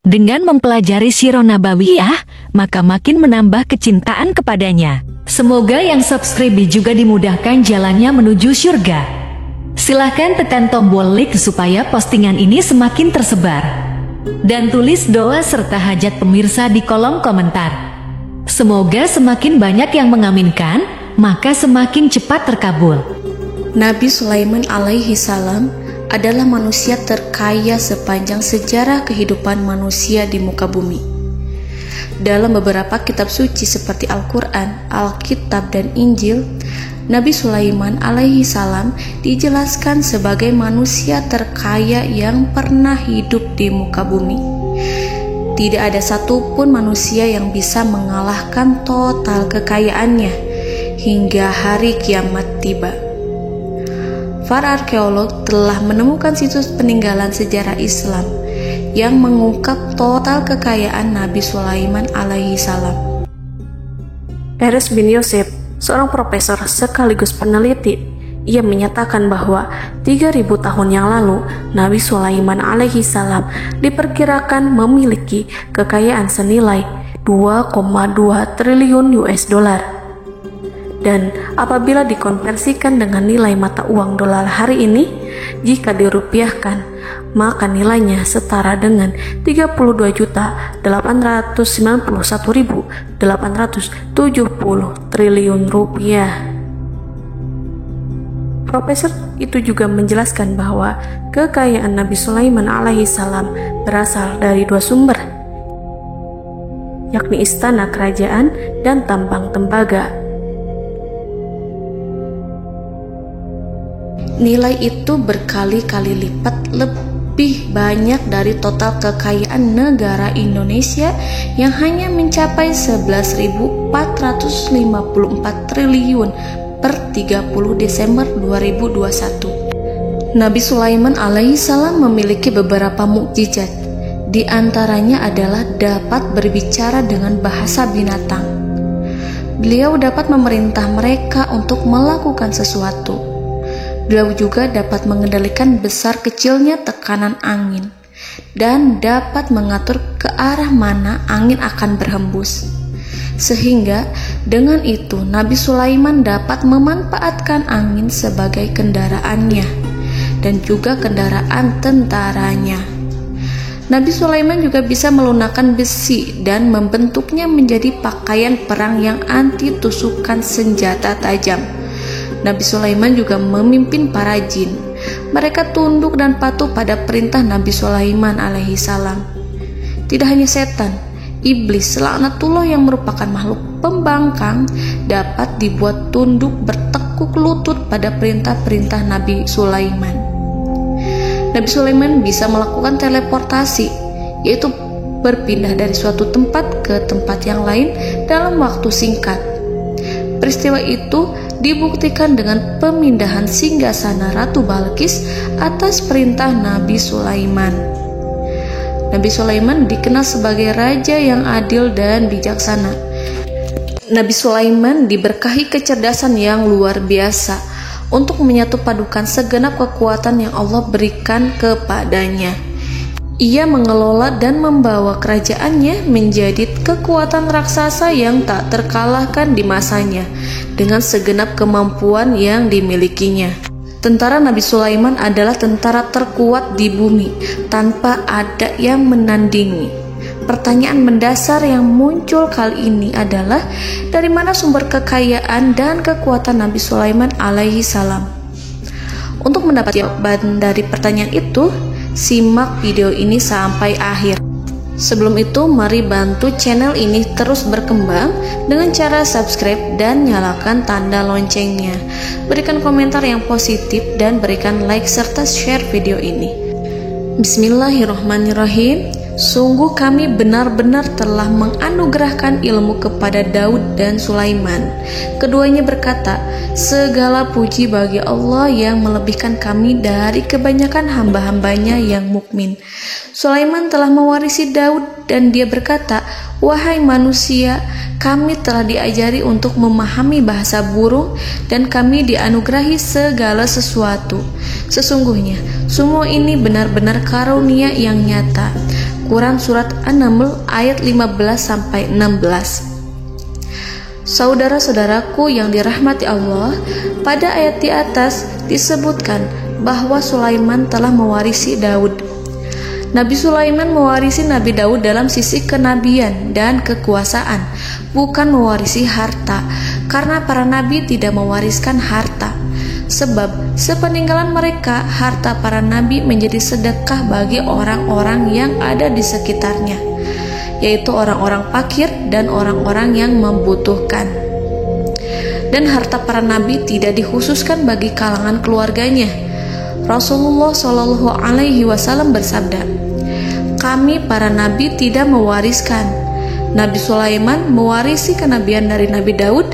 Dengan mempelajari Sirah Nabawiyah, maka makin menambah kecintaan kepadanya. Semoga yang subscribe juga dimudahkan jalannya menuju surga. Silahkan tekan tombol like supaya postingan ini semakin tersebar. Dan tulis doa serta hajat pemirsa di kolom komentar. Semoga semakin banyak yang mengaminkan, maka semakin cepat terkabul. Nabi Sulaiman alaihi salam adalah manusia terkaya sepanjang sejarah kehidupan manusia di muka bumi. Dalam beberapa kitab suci seperti Al-Quran, Alkitab, dan Injil, Nabi Sulaiman alaihi salam dijelaskan sebagai manusia terkaya yang pernah hidup di muka bumi. Tidak ada satupun manusia yang bisa mengalahkan total kekayaannya hingga hari kiamat tiba. Para arkeolog telah menemukan situs peninggalan sejarah Islam yang mengungkap total kekayaan Nabi Sulaiman alaihi salam. Erez bin Yosef, seorang profesor sekaligus peneliti, ia menyatakan bahwa 3.000 tahun yang lalu Nabi Sulaiman alaihi salam diperkirakan memiliki kekayaan senilai 2,2 triliun US dollar. Dan apabila dikonversikan dengan nilai mata uang dolar hari ini, jika dirupiahkan, maka nilainya setara dengan 32.891.870 triliun rupiah. Profesor itu juga menjelaskan bahwa kekayaan Nabi Sulaiman alaihi salam berasal dari dua sumber, yakni istana kerajaan dan tambang tembaga. Nilai itu berkali-kali lipat lebih banyak dari total kekayaan negara Indonesia yang hanya mencapai 11.454 triliun per 30 Desember 2021. Nabi Sulaiman alaihi salam memiliki beberapa mukjizat. Di antaranya adalah dapat berbicara dengan bahasa binatang. Beliau dapat memerintah mereka untuk melakukan sesuatu. Beliau juga dapat mengendalikan besar kecilnya tekanan angin dan dapat mengatur ke arah mana angin akan berhembus. Sehingga dengan itu Nabi Sulaiman dapat memanfaatkan angin sebagai kendaraannya dan juga kendaraan tentaranya. Nabi Sulaiman juga bisa melunakkan besi dan membentuknya menjadi pakaian perang yang anti tusukan senjata tajam. Nabi Sulaiman juga memimpin para jin. Mereka tunduk dan patuh pada perintah Nabi Sulaiman alaihi salam. Tidak hanya setan, iblis laknatullah yang merupakan makhluk pembangkang dapat dibuat tunduk bertekuk lutut pada perintah-perintah Nabi Sulaiman. Nabi Sulaiman bisa melakukan teleportasi, yaitu berpindah dari suatu tempat ke tempat yang lain dalam waktu singkat. Peristiwa itu dibuktikan dengan pemindahan singgasana Ratu Balqis atas perintah Nabi Sulaiman. Nabi Sulaiman dikenal sebagai raja yang adil dan bijaksana. Nabi Sulaiman diberkahi kecerdasan yang luar biasa untuk menyatu padukan segenap kekuatan yang Allah berikan kepadanya. Ia mengelola dan membawa kerajaannya menjadi kekuatan raksasa yang tak terkalahkan di masanya dengan segenap kemampuan yang dimilikinya. Tentara Nabi Sulaiman adalah tentara terkuat di bumi tanpa ada yang menandingi. Pertanyaan mendasar yang muncul kali ini adalah dari mana sumber kekayaan dan kekuatan Nabi Sulaiman alaihi salam? Untuk mendapat jawaban dari pertanyaan itu, simak video ini sampai akhir. Sebelum itu, mari bantu channel ini terus berkembang dengan cara subscribe dan nyalakan tanda loncengnya. Berikan komentar yang positif dan berikan like serta share video ini. Bismillahirrahmanirrahim. Sungguh kami benar-benar telah menganugerahkan ilmu kepada Daud dan Sulaiman. Keduanya berkata, segala puji bagi Allah yang melebihkan kami dari kebanyakan hamba-hambanya yang mukmin. Sulaiman telah mewarisi Daud dan dia berkata, "Wahai manusia, kami telah diajari untuk memahami bahasa burung dan kami dianugerahi segala sesuatu. Sesungguhnya, semua ini benar-benar karunia yang nyata." Quran Surat An-Naml ayat 15-16. Saudara-saudaraku yang dirahmati Allah, pada ayat di atas disebutkan bahwa Sulaiman telah mewarisi Daud. Nabi Sulaiman mewarisi Nabi Daud dalam sisi kenabian dan kekuasaan, bukan mewarisi harta, karena para nabi tidak mewariskan harta. Sebab sepeninggalan mereka, harta para nabi menjadi sedekah bagi orang-orang yang ada di sekitarnya, yaitu orang-orang fakir dan orang-orang yang membutuhkan. Dan harta para nabi tidak dikhususkan bagi kalangan keluarganya. Rasulullah Shallallahu Alaihi Wasallam bersabda, "Kami para nabi tidak mewariskan." Nabi Sulaiman mewarisi kenabian dari Nabi Daud.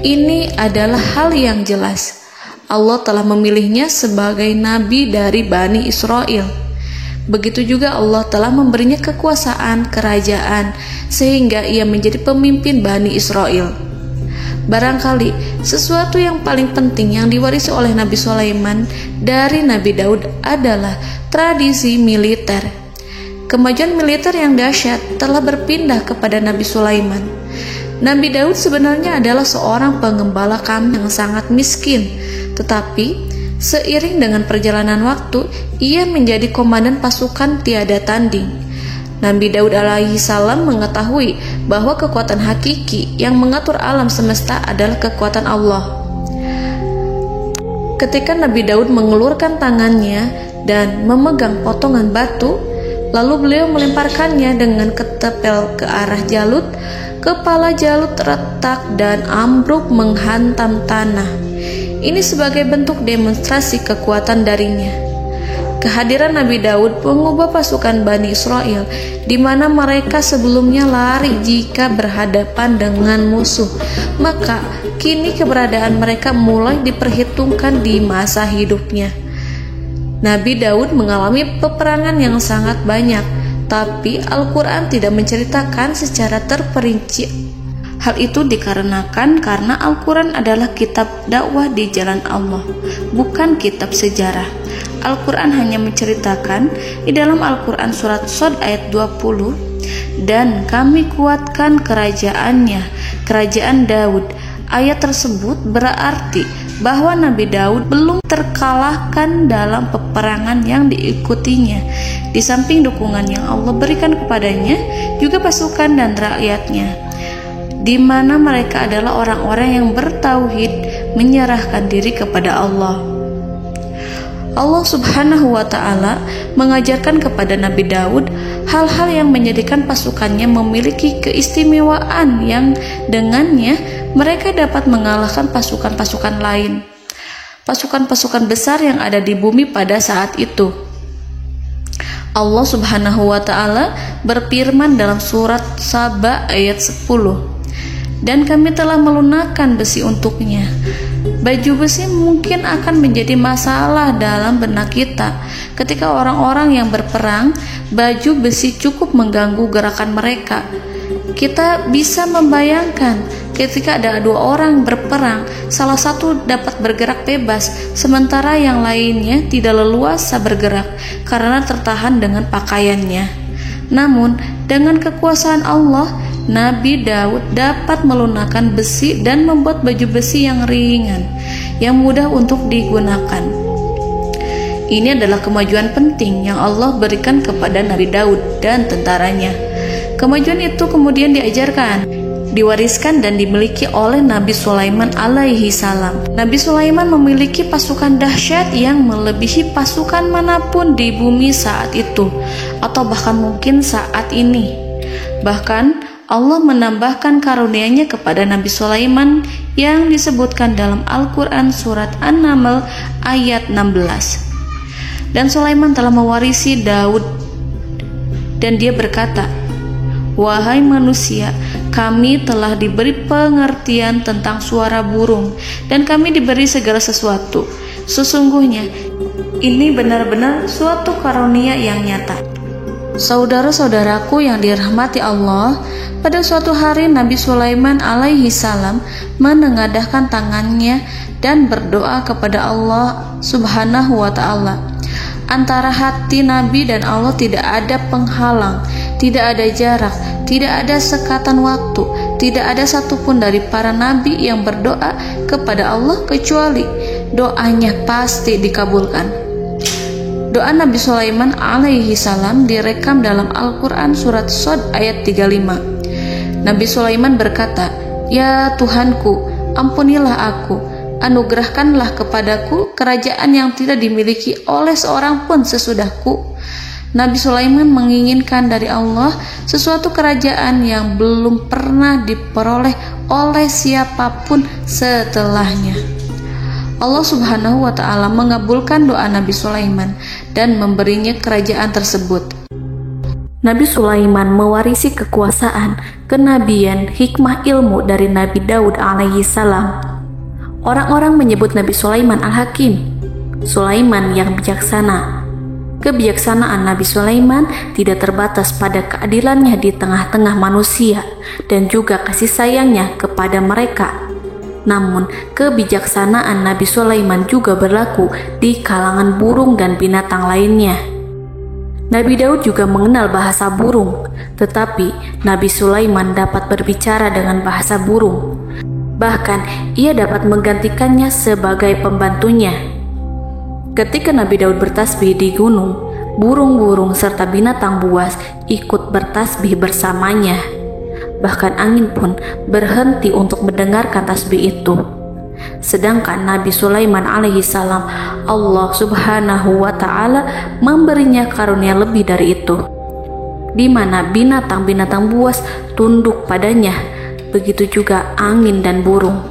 Ini adalah hal yang jelas. Allah telah memilihnya sebagai nabi dari Bani Israel. Begitu juga Allah telah memberinya kekuasaan kerajaan sehingga ia menjadi pemimpin Bani Israel. Barangkali sesuatu yang paling penting yang diwarisi oleh Nabi Sulaiman dari Nabi Daud adalah tradisi militer. Kemajuan militer yang dahsyat telah berpindah kepada Nabi Sulaiman. Nabi Daud sebenarnya adalah seorang pengembala kambing yang sangat miskin, tetapi seiring dengan perjalanan waktu, ia menjadi komandan pasukan tiada tanding. Nabi Daud alaihi salam mengetahui bahwa kekuatan hakiki yang mengatur alam semesta adalah kekuatan Allah. Ketika Nabi Daud mengelurkan tangannya dan memegang potongan batu, lalu beliau melemparkannya dengan ketepel ke arah Jalut, kepala Jalut retak dan ambruk menghantam tanah. Ini sebagai bentuk demonstrasi kekuatan darinya. Kehadiran Nabi Daud mengubah pasukan Bani Israel, di mana mereka sebelumnya lari jika berhadapan dengan musuh. Maka kini keberadaan mereka mulai diperhitungkan di masa hidupnya. Nabi Daud mengalami peperangan yang sangat banyak, tapi Al-Quran tidak menceritakan secara terperinci. Hal itu dikarenakan karena Al-Quran adalah kitab dakwah di jalan Allah, bukan kitab sejarah. Al-Quran hanya menceritakan di dalam Al-Quran surat Shad ayat 20, "Dan kami kuatkan kerajaannya, kerajaan Daud." Ayat tersebut berarti bahwa Nabi Daud belum terkalahkan dalam peperangan yang diikutinya. Di samping dukungan yang Allah berikan kepadanya, juga pasukan dan rakyatnya, di mana mereka adalah orang-orang yang bertauhid, menyerahkan diri kepada Allah. Allah Subhanahu wa Ta'ala mengajarkan kepada Nabi Daud hal-hal yang menjadikan pasukannya memiliki keistimewaan yang dengannya mereka dapat mengalahkan pasukan-pasukan lain, pasukan-pasukan besar yang ada di bumi pada saat itu. Allah Subhanahu wa Ta'ala berfirman dalam surat Saba ayat 10, "Dan kami telah melunakkan besi untuknya." Baju besi mungkin akan menjadi masalah dalam benak kita. Ketika orang-orang yang berperang, baju besi cukup mengganggu gerakan mereka. Kita bisa membayangkan ketika ada dua orang berperang, salah satu dapat bergerak bebas, sementara yang lainnya tidak leluasa bergerak karena tertahan dengan pakaiannya. Namun, dengan kekuasaan Allah, Nabi Daud dapat melunakkan besi dan membuat baju besi yang ringan, yang mudah untuk digunakan. Ini adalah kemajuan penting yang Allah berikan kepada Nabi Daud dan tentaranya. Kemajuan itu kemudian diajarkan, diwariskan dan dimiliki oleh Nabi Sulaiman alaihi salam. Nabi Sulaiman memiliki pasukan dahsyat yang melebihi pasukan manapun di bumi saat itu, atau bahkan mungkin saat ini. Bahkan Allah menambahkan karunia-Nya kepada Nabi Sulaiman yang disebutkan dalam Al-Quran surat An-Naml ayat 16. "Dan Sulaiman telah mewarisi Daud, dan dia berkata, 'Wahai manusia, kami telah diberi pengertian tentang suara burung, dan kami diberi segala sesuatu. Sesungguhnya, ini benar-benar suatu karunia yang nyata.'" Saudara-saudaraku yang dirahmati Allah, pada suatu hari Nabi Sulaiman alaihi salam menengadahkan tangannya dan berdoa kepada Allah Subhanahu wa ta'ala. Antara hati Nabi dan Allah tidak ada penghalang, tidak ada jarak, tidak ada sekatan waktu, tidak ada satupun dari para nabi yang berdoa kepada Allah kecuali doanya pasti dikabulkan. Doa Nabi Sulaiman alaihi salam direkam dalam Al-Quran surat Shad ayat 35. Nabi Sulaiman berkata, "Ya Tuhanku, ampunilah aku, anugerahkanlah kepadaku kerajaan yang tidak dimiliki oleh seorang pun sesudahku." Nabi Sulaiman menginginkan dari Allah sesuatu kerajaan yang belum pernah diperoleh oleh siapapun setelahnya. Allah Subhanahu wa ta'ala mengabulkan doa Nabi Sulaiman dan memberinya kerajaan tersebut. Nabi Sulaiman mewarisi kekuasaan, kenabian, hikmah ilmu dari Nabi Daud alaihi salam. Orang-orang menyebut Nabi Sulaiman Al-Hakim, Sulaiman yang bijaksana. Kebijaksanaan Nabi Sulaiman tidak terbatas pada keadilannya di tengah-tengah manusia dan juga kasih sayangnya kepada mereka. Namun, kebijaksanaan Nabi Sulaiman juga berlaku di kalangan burung dan binatang lainnya. Nabi Daud juga mengenal bahasa burung, tetapi Nabi Sulaiman dapat berbicara dengan bahasa burung. Bahkan, ia dapat menggantikannya sebagai pembantunya. Ketika Nabi Daud bertasbih di gunung, burung-burung serta binatang buas ikut bertasbih bersamanya. Bahkan angin pun berhenti untuk mendengarkan tasbih itu. Sedangkan Nabi Sulaiman alaihi salam, Allah Subhanahu wa ta'ala memberinya karunia lebih dari itu, di mana binatang-binatang buas tunduk padanya, begitu juga angin dan burung.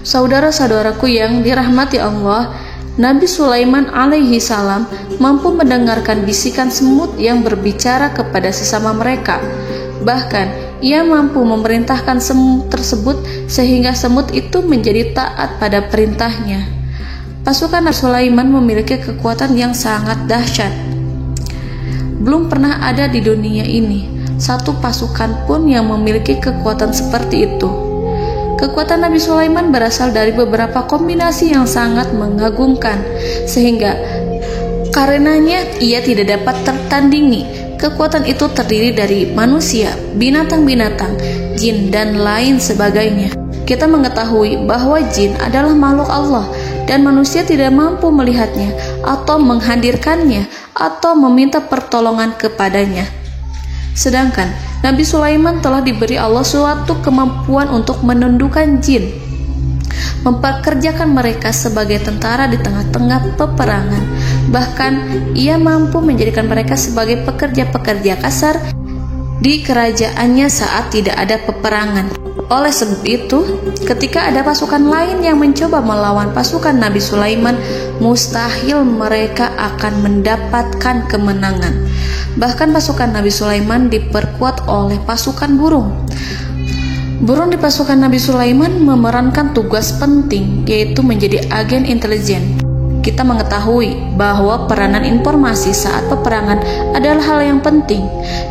Saudara-saudaraku yang dirahmati Allah, Nabi Sulaiman alaihi salam mampu mendengarkan bisikan semut yang berbicara kepada sesama mereka. Bahkan ia mampu memerintahkan semut tersebut sehingga semut itu menjadi taat pada perintahnya. Pasukan Nabi Sulaiman memiliki kekuatan yang sangat dahsyat. Belum pernah ada di dunia ini satu pasukan pun yang memiliki kekuatan seperti itu. Kekuatan Nabi Sulaiman berasal dari beberapa kombinasi yang sangat mengagumkan, sehingga karenanya ia tidak dapat tertandingi. Kekuatan itu terdiri dari manusia, binatang-binatang, jin, dan lain sebagainya. Kita mengetahui bahwa jin adalah makhluk Allah dan manusia tidak mampu melihatnya atau menghadirkannya atau meminta pertolongan kepadanya. Sedangkan Nabi Sulaiman telah diberi Allah suatu kemampuan untuk menundukkan jin, mempekerjakan mereka sebagai tentara di tengah-tengah peperangan. Bahkan ia mampu menjadikan mereka sebagai pekerja-pekerja kasar di kerajaannya saat tidak ada peperangan. Oleh sebab itu, ketika ada pasukan lain yang mencoba melawan pasukan Nabi Sulaiman, mustahil mereka akan mendapatkan kemenangan. Bahkan pasukan Nabi Sulaiman diperkuat oleh pasukan burung. Burung di pasukan Nabi Sulaiman memerankan tugas penting, yaitu menjadi agen intelijen. Kita mengetahui bahwa peranan informasi saat peperangan adalah hal yang penting.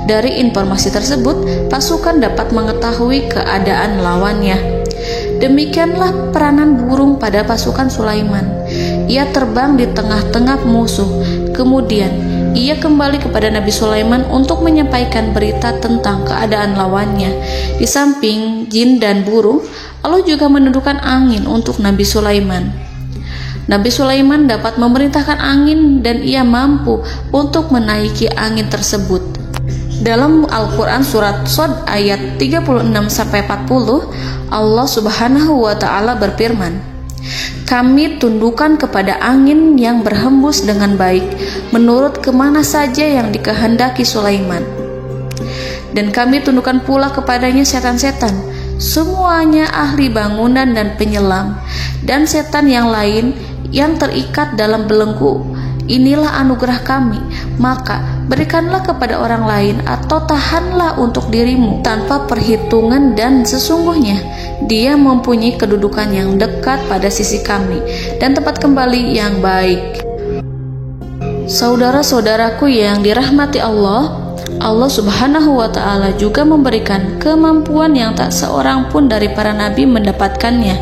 Dari informasi tersebut, pasukan dapat mengetahui keadaan lawannya. Demikianlah peranan burung pada pasukan Sulaiman. Ia terbang di tengah-tengah musuh. Kemudian, ia kembali kepada Nabi Sulaiman untuk menyampaikan berita tentang keadaan lawannya. Di samping jin dan burung, Allah juga menundukkan angin untuk Nabi Sulaiman. Nabi Sulaiman dapat memerintahkan angin dan ia mampu untuk menaiki angin tersebut. Dalam Al-Quran surat Shad ayat 36-40, Allah Subhanahu wa ta'ala berfirman, "Kami tundukkan kepada angin yang berhembus dengan baik menurut kemana saja yang dikehendaki Sulaiman. Dan kami tundukkan pula kepadanya setan-setan, semuanya ahli bangunan dan penyelam, dan setan yang lain yang terikat dalam belenggu. Inilah anugerah kami, maka berikanlah kepada orang lain atau tahanlah untuk dirimu tanpa perhitungan, dan sesungguhnya dia mempunyai kedudukan yang dekat pada sisi kami dan tempat kembali yang baik." Saudara-saudaraku yang dirahmati Allah, Allah Subhanahu wa Ta'ala juga memberikan kemampuan yang tak seorang pun dari para nabi mendapatkannya,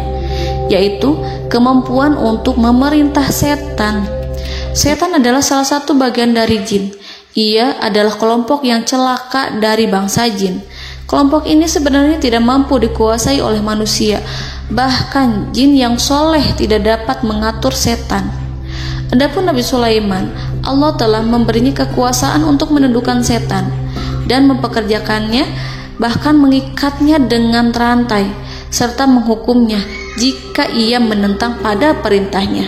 yaitu kemampuan untuk memerintah setan. Setan adalah salah satu bagian dari jin. Ia adalah kelompok yang celaka dari bangsa jin. Kelompok ini sebenarnya tidak mampu dikuasai oleh manusia. Bahkan jin yang soleh tidak dapat mengatur setan. Adapun Nabi Sulaiman, Allah telah memberinya kekuasaan untuk menundukkan setan dan mempekerjakannya, bahkan mengikatnya dengan rantai serta menghukumnya jika ia menentang pada perintahnya.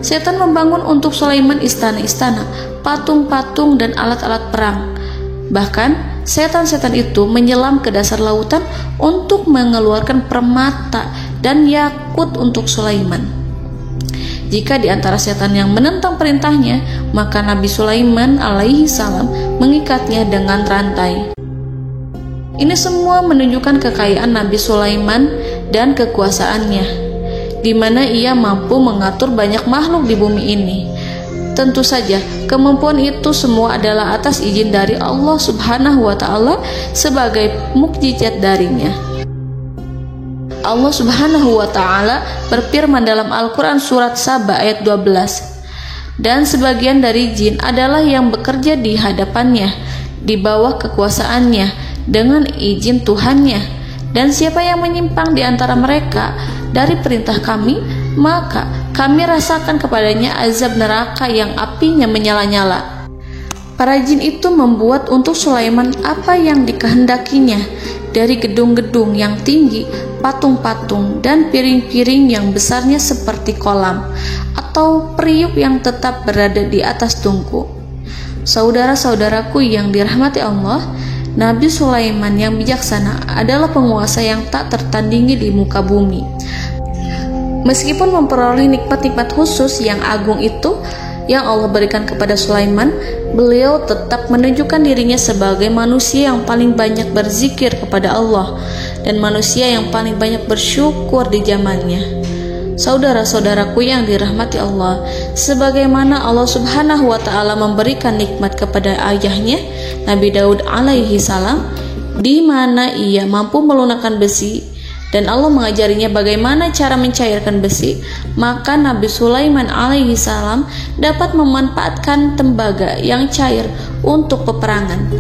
Setan membangun untuk Sulaiman istana-istana, patung-patung dan alat-alat perang. Bahkan setan-setan itu menyelam ke dasar lautan untuk mengeluarkan permata dan yakut untuk Sulaiman. Jika di antara setan yang menentang perintahnya, maka Nabi Sulaiman alaihi salam mengikatnya dengan rantai. Ini semua menunjukkan kekayaan Nabi Sulaiman dan kekuasaannya, di mana ia mampu mengatur banyak makhluk di bumi ini. Tentu saja, kemampuan itu semua adalah atas izin dari Allah Subhanahu wa Ta'ala sebagai mukjizat darinya. Allah Subhanahu wa Ta'ala berfirman dalam Al-Quran surat Saba ayat 12, dan sebagian dari jin adalah yang bekerja di hadapannya di bawah kekuasaannya dengan izin Tuhannya, dan siapa yang menyimpang di antara mereka dari perintah kami, maka kami rasakan kepadanya azab neraka yang apinya menyala-nyala. Para jin itu membuat untuk Sulaiman apa yang dikehendakinya, dari gedung-gedung yang tinggi, patung-patung, dan piring-piring yang besarnya seperti kolam, atau periuk yang tetap berada di atas tungku. Saudara-saudaraku yang dirahmati Allah, Nabi Sulaiman yang bijaksana adalah penguasa yang tak tertandingi di muka bumi. Meskipun memperoleh nikmat-nikmat khusus yang agung itu yang Allah berikan kepada Sulaiman, beliau tetap menunjukkan dirinya sebagai manusia yang paling banyak berzikir kepada Allah dan manusia yang paling banyak bersyukur di zamannya. Saudara-saudaraku yang dirahmati Allah, sebagaimana Allah Subhanahu wa Ta'ala memberikan nikmat kepada ayahnya Nabi Daud alaihi salam, di mana ia mampu melunakkan besi dan Allah mengajarinya bagaimana cara mencairkan besi, maka Nabi Sulaiman alaihi salam dapat memanfaatkan tembaga yang cair untuk peperangan.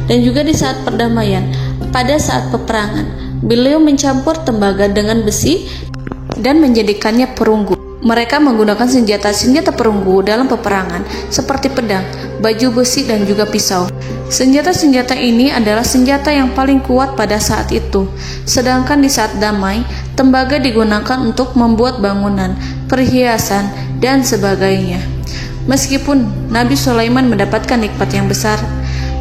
Dan juga di saat perdamaian, pada saat peperangan, beliau mencampur tembaga dengan besi dan menjadikannya perunggu. Mereka menggunakan senjata-senjata perunggu dalam peperangan seperti pedang, baju besi, dan juga pisau. Senjata-senjata ini adalah senjata yang paling kuat pada saat itu. Sedangkan di saat damai, tembaga digunakan untuk membuat bangunan, perhiasan, dan sebagainya. Meskipun Nabi Sulaiman mendapatkan nikmat yang besar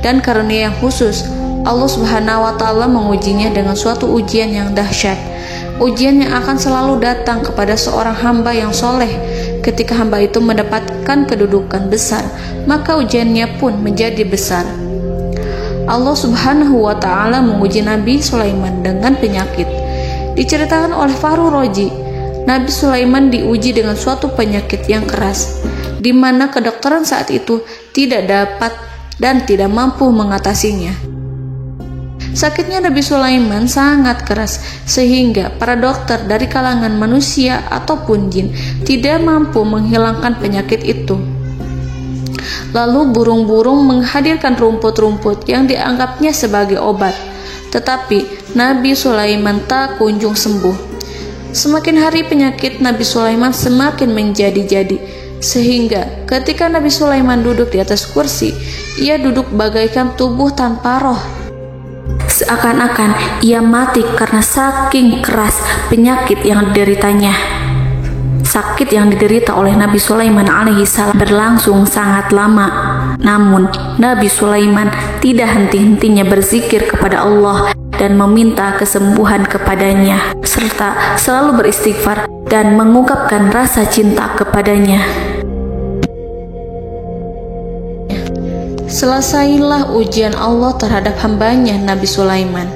dan karunia yang khusus, Allah Subhanahu wa Ta'ala mengujinya dengan suatu ujian yang dahsyat. Ujian yang akan selalu datang kepada seorang hamba yang soleh. Ketika hamba itu mendapatkan kedudukan besar, maka ujiannya pun menjadi besar. Allah Subhanahu wa Ta'ala menguji Nabi Sulaiman dengan penyakit. Diceritakan oleh Fahru Roji, Nabi Sulaiman diuji dengan suatu penyakit yang keras, di mana kedokteran saat itu tidak dapat dan tidak mampu mengatasinya. Sakitnya Nabi Sulaiman sangat keras sehingga para dokter dari kalangan manusia ataupun jin tidak mampu menghilangkan penyakit itu. Lalu burung-burung menghadirkan rumput-rumput yang dianggapnya sebagai obat, tetapi Nabi Sulaiman tak kunjung sembuh. Semakin hari penyakit Nabi Sulaiman semakin menjadi-jadi, sehingga ketika Nabi Sulaiman duduk di atas kursi, ia duduk bagaikan tubuh tanpa roh. Seakan-akan ia mati karena saking keras penyakit yang dideritanya. Sakit yang diderita oleh Nabi Sulaiman alaihi salam berlangsung sangat lama. Namun Nabi Sulaiman tidak henti-hentinya berzikir kepada Allah dan meminta kesembuhan kepadanya, serta selalu beristighfar dan mengungkapkan rasa cinta kepadanya. Selesailah ujian Allah terhadap hambanya Nabi Sulaiman.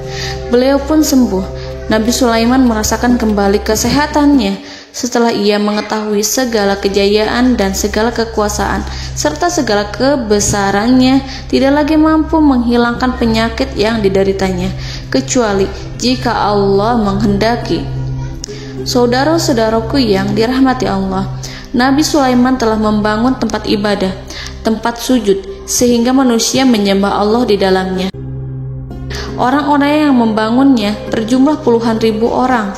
Beliau pun sembuh. Nabi Sulaiman merasakan kembali kesehatannya Setelah ia mengetahui segala kejayaan dan segala kekuasaan serta segala kebesarannya, tidak lagi mampu menghilangkan penyakit yang dideritanya, kecuali jika Allah menghendaki. Saudara-saudaraku yang dirahmati Allah, Nabi Sulaiman telah membangun tempat ibadah, tempat sujud, sehingga manusia menyembah Allah di dalamnya. Orang-orang yang membangunnya berjumlah puluhan ribu orang.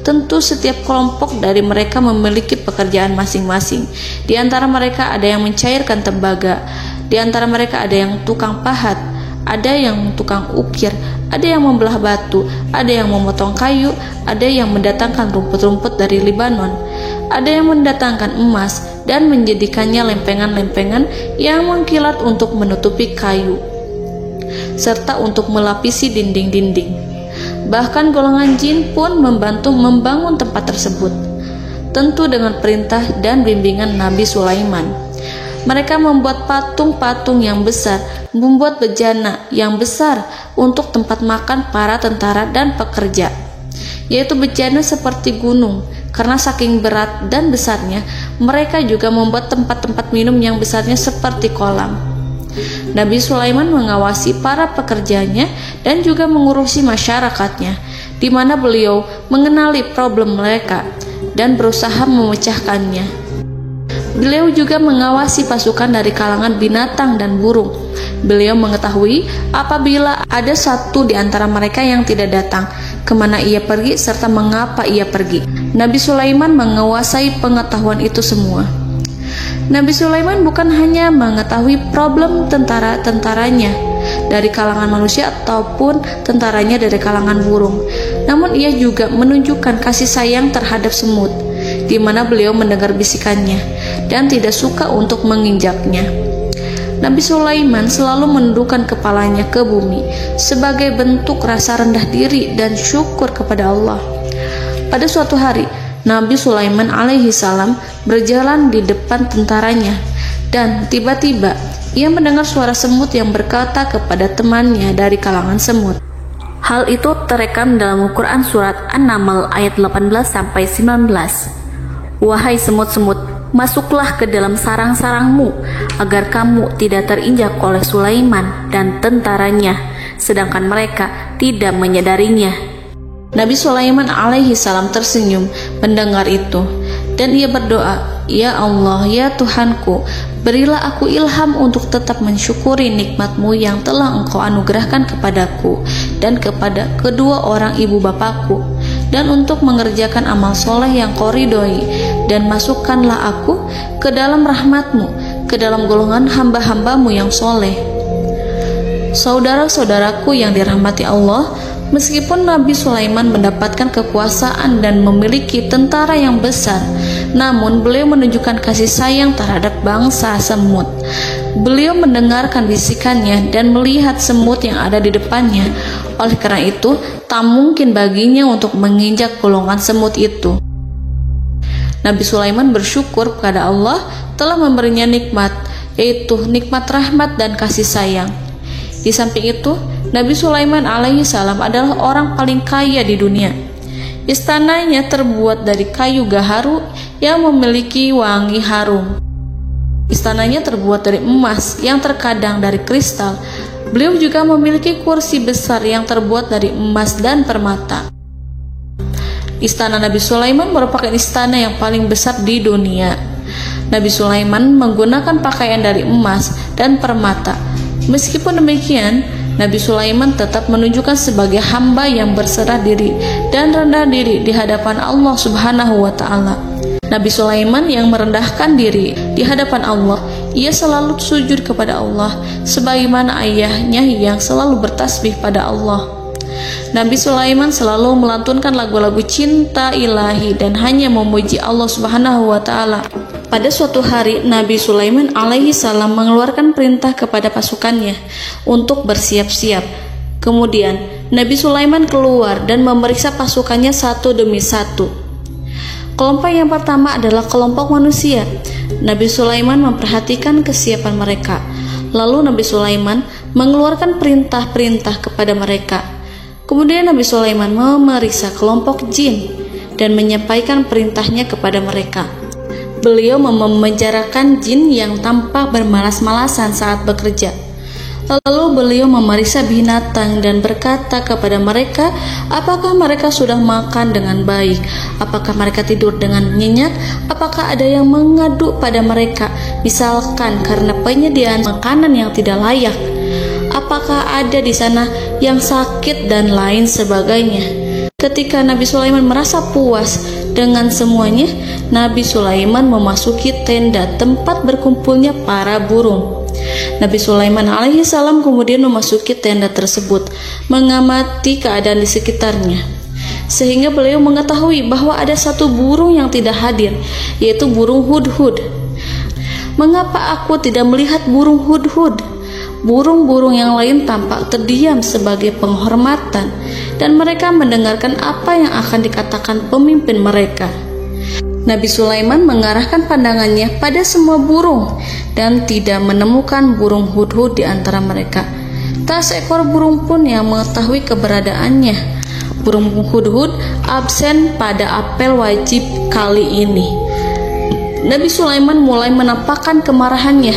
Tentu setiap kelompok dari mereka memiliki pekerjaan masing-masing. Di antara mereka ada yang mencairkan tembaga, di antara mereka ada yang tukang pahat, ada yang tukang ukir, ada yang membelah batu, ada yang memotong kayu, ada yang mendatangkan rumput-rumput dari Libanon, ada yang mendatangkan emas dan menjadikannya lempengan-lempengan yang mengkilat untuk menutupi kayu, serta untuk melapisi dinding-dinding. Bahkan golongan jin pun membantu membangun tempat tersebut, tentu dengan perintah dan bimbingan Nabi Sulaiman. Mereka membuat patung-patung yang besar, membuat bejana yang besar untuk tempat makan para tentara dan pekerja, yaitu bejana seperti gunung. Karena saking berat dan besarnya, mereka juga membuat tempat-tempat minum yang besarnya seperti kolam. Nabi Sulaiman mengawasi para pekerjanya dan juga mengurusi masyarakatnya, di mana beliau mengenali problem mereka dan berusaha memecahkannya. Beliau juga mengawasi pasukan dari kalangan binatang dan burung. Beliau mengetahui apabila ada satu di antara mereka yang tidak datang, kemana ia pergi, serta mengapa ia pergi. Nabi Sulaiman menguasai pengetahuan itu semua. Nabi Sulaiman bukan hanya mengetahui problem tentara-tentaranya dari kalangan manusia ataupun tentaranya dari kalangan burung, namun ia juga menunjukkan kasih sayang terhadap semut, di mana beliau mendengar bisikannya dan tidak suka untuk menginjaknya. Nabi Sulaiman selalu menundukkan kepalanya ke bumi sebagai bentuk rasa rendah diri dan syukur kepada Allah. Pada suatu hari, Nabi Sulaiman alaihi salam berjalan di depan tentaranya, dan tiba-tiba ia mendengar suara semut yang berkata kepada temannya dari kalangan semut. Hal itu terekam dalam Al-Quran surat An-Naml ayat 18-19. Wahai semut-semut, masuklah ke dalam sarang-sarangmu agar kamu tidak terinjak oleh Sulaiman dan tentaranya, sedangkan mereka tidak menyadarinya. Nabi Sulaiman alaihi salam tersenyum mendengar itu, dan ia berdoa, "Ya Allah, ya Tuhanku, berilah aku ilham untuk tetap mensyukuri nikmat-Mu yang telah Engkau anugerahkan kepadaku dan kepada kedua orang ibu bapakku, dan untuk mengerjakan amal soleh yang Kau ridhoi, dan masukkanlah aku ke dalam rahmat-Mu, ke dalam golongan hamba-hamba-Mu yang soleh." Saudara-saudaraku yang dirahmati Allah, meskipun Nabi Sulaiman mendapatkan kekuasaan dan memiliki tentara yang besar, namun beliau menunjukkan kasih sayang terhadap bangsa semut. Beliau mendengarkan bisikannya dan melihat semut yang ada di depannya. Oleh karena itu, tak mungkin baginya untuk menginjak golongan semut itu. Nabi Sulaiman bersyukur kepada Allah telah memberinya nikmat, yaitu nikmat rahmat dan kasih sayang. Di samping itu, Nabi Sulaiman alaihi salam adalah orang paling kaya di dunia. Istananya terbuat dari kayu gaharu yang memiliki wangi harum. Istananya terbuat dari emas yang terkadang dari kristal. Beliau juga memiliki kursi besar yang terbuat dari emas dan permata. Istana Nabi Sulaiman merupakan istana yang paling besar di dunia. Nabi Sulaiman menggunakan pakaian dari emas dan permata. Meskipun demikian, Nabi Sulaiman tetap menunjukkan sebagai hamba yang berserah diri dan rendah diri di hadapan Allah Subhanahu wa Ta'ala. Nabi Sulaiman yang merendahkan diri di hadapan Allah, ia selalu sujud kepada Allah, sebagaimana ayahnya yang selalu bertasbih pada Allah. Nabi Sulaiman selalu melantunkan lagu-lagu cinta ilahi dan hanya memuji Allah Subhanahu wa Ta'ala. Pada suatu hari, Nabi Sulaiman alaihi salam mengeluarkan perintah kepada pasukannya untuk bersiap-siap. Kemudian, Nabi Sulaiman keluar dan memeriksa pasukannya satu demi satu. Kelompok yang pertama adalah kelompok manusia. Nabi Sulaiman memperhatikan kesiapan mereka. Lalu Nabi Sulaiman mengeluarkan perintah-perintah kepada mereka. Kemudian Nabi Sulaiman memeriksa kelompok jin. dan menyampaikan perintahnya kepada mereka. Beliau memenjarakan jin yang tampak bermalas-malasan saat bekerja. Lalu beliau memeriksa binatang dan berkata kepada mereka, apakah mereka sudah makan dengan baik? Apakah mereka tidur dengan nyenyak? Apakah ada yang mengadu pada mereka, misalkan karena penyediaan makanan yang tidak layak? Apakah ada di sana yang sakit dan lain sebagainya? Ketika Nabi Sulaiman merasa puas dengan semuanya, Nabi Sulaiman memasuki tenda tempat berkumpulnya para burung. Nabi Sulaiman alaihissalam kemudian memasuki tenda tersebut, mengamati keadaan di sekitarnya, sehingga beliau mengetahui bahwa ada satu burung yang tidak hadir, yaitu burung hudhud. Mengapa aku tidak melihat burung hudhud? Burung-burung yang lain tampak terdiam sebagai penghormatan, dan mereka mendengarkan apa yang akan dikatakan pemimpin mereka. Nabi Sulaiman mengarahkan pandangannya pada semua burung dan tidak menemukan burung hudhud di antara mereka. Tak seekor burung pun yang mengetahui keberadaannya. Burung hudhud absen pada apel wajib kali ini. Nabi Sulaiman mulai menampakkan kemarahannya.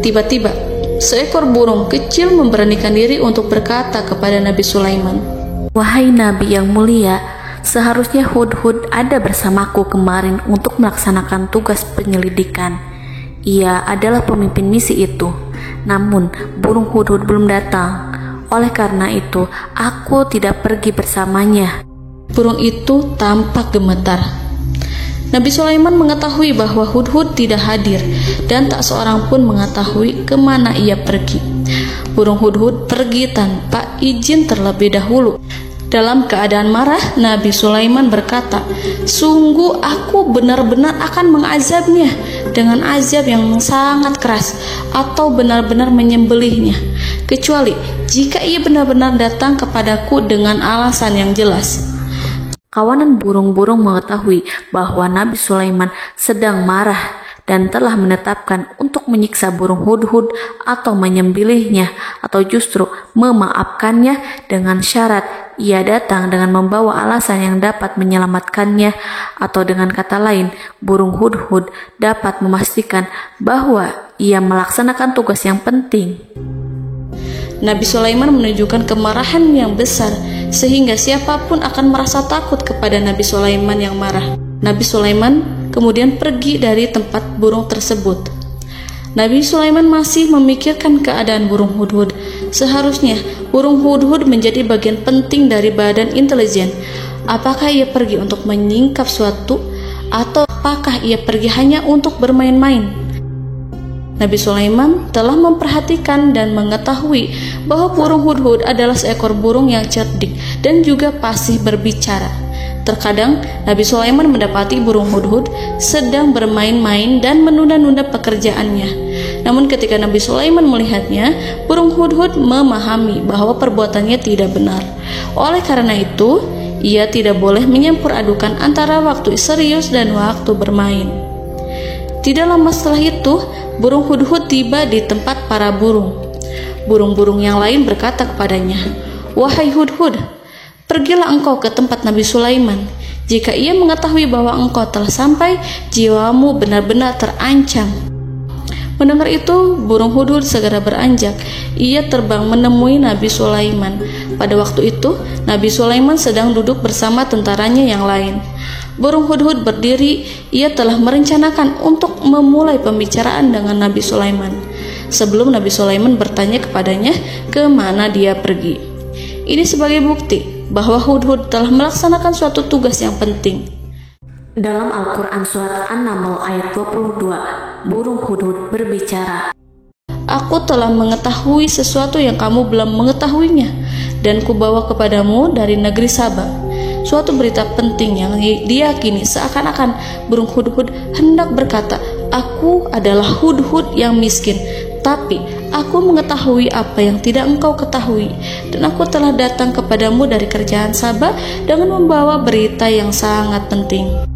Tiba-tiba, seekor burung kecil memberanikan diri untuk berkata kepada Nabi Sulaiman, Wahai Nabi yang mulia, seharusnya Hudhud ada bersamaku kemarin untuk melaksanakan tugas penyelidikan. Ia adalah pemimpin misi itu. Namun, burung Hudhud belum datang. Oleh karena itu, aku tidak pergi bersamanya. Burung itu tampak gemetar. Nabi Sulaiman mengetahui bahwa Hudhud tidak hadir dan tak seorang pun mengetahui kemana ia pergi. Burung hudhud pergi tanpa izin terlebih dahulu. Dalam keadaan marah, Nabi Sulaiman berkata, "Sungguh aku benar-benar akan mengazabnya dengan azab yang sangat keras, atau benar-benar menyembelihnya, kecuali jika ia benar-benar datang kepadaku dengan alasan yang jelas." Kawanan burung-burung mengetahui bahwa Nabi Sulaiman sedang marah dan telah menetapkan untuk menyiksa burung hudhud atau menyembelihnya, atau justru memaafkannya dengan syarat ia datang dengan membawa alasan yang dapat menyelamatkannya, atau dengan kata lain, burung hudhud dapat memastikan bahwa ia melaksanakan tugas yang penting. Nabi Sulaiman menunjukkan kemarahan yang besar sehingga siapapun akan merasa takut kepada Nabi Sulaiman yang marah. Nabi Sulaiman kemudian pergi dari tempat burung tersebut. Nabi Sulaiman masih memikirkan keadaan burung hudhud. Seharusnya burung hudhud menjadi bagian penting dari badan intelijen. Apakah ia pergi untuk menyingkap suatu, atau apakah ia pergi hanya untuk bermain-main? Nabi Sulaiman telah memperhatikan dan mengetahui bahwa burung hudhud adalah seekor burung yang cerdik dan juga fasih berbicara. Terkadang Nabi Sulaiman mendapati burung hudhud sedang bermain-main dan menunda-nunda pekerjaannya. Namun ketika Nabi Sulaiman melihatnya, burung hudhud memahami bahwa perbuatannya tidak benar. Oleh karena itu, ia tidak boleh menyampur adukan antara waktu serius dan waktu bermain. Tidak lama setelah itu, burung hudhud tiba di tempat para burung. Burung-burung yang lain berkata kepadanya, "Wahai hudhud, pergilah engkau ke tempat Nabi Sulaiman. Jika ia mengetahui bahwa engkau telah sampai, jiwamu benar-benar terancam." Mendengar itu, burung hudhud segera beranjak. Ia terbang menemui Nabi Sulaiman. Pada waktu itu, Nabi Sulaiman sedang duduk bersama tentaranya yang lain. Burung hudhud berdiri. Ia telah merencanakan untuk memulai pembicaraan dengan Nabi Sulaiman sebelum Nabi Sulaiman bertanya kepadanya kemana dia pergi. Ini sebagai bukti bahwa hudhud telah melaksanakan suatu tugas yang penting. Dalam Al-Quran Surat An-Naml ayat 22, burung hudhud berbicara, "Aku telah mengetahui sesuatu yang kamu belum mengetahuinya, dan kubawa kepadamu dari negeri Saba suatu berita penting yang diyakini seakan-akan burung hudhud hendak berkata, 'Aku adalah hudhud yang miskin, tapi aku mengetahui apa yang tidak engkau ketahui, dan aku telah datang kepadamu dari kerajaan Saba dengan membawa berita yang sangat penting.'"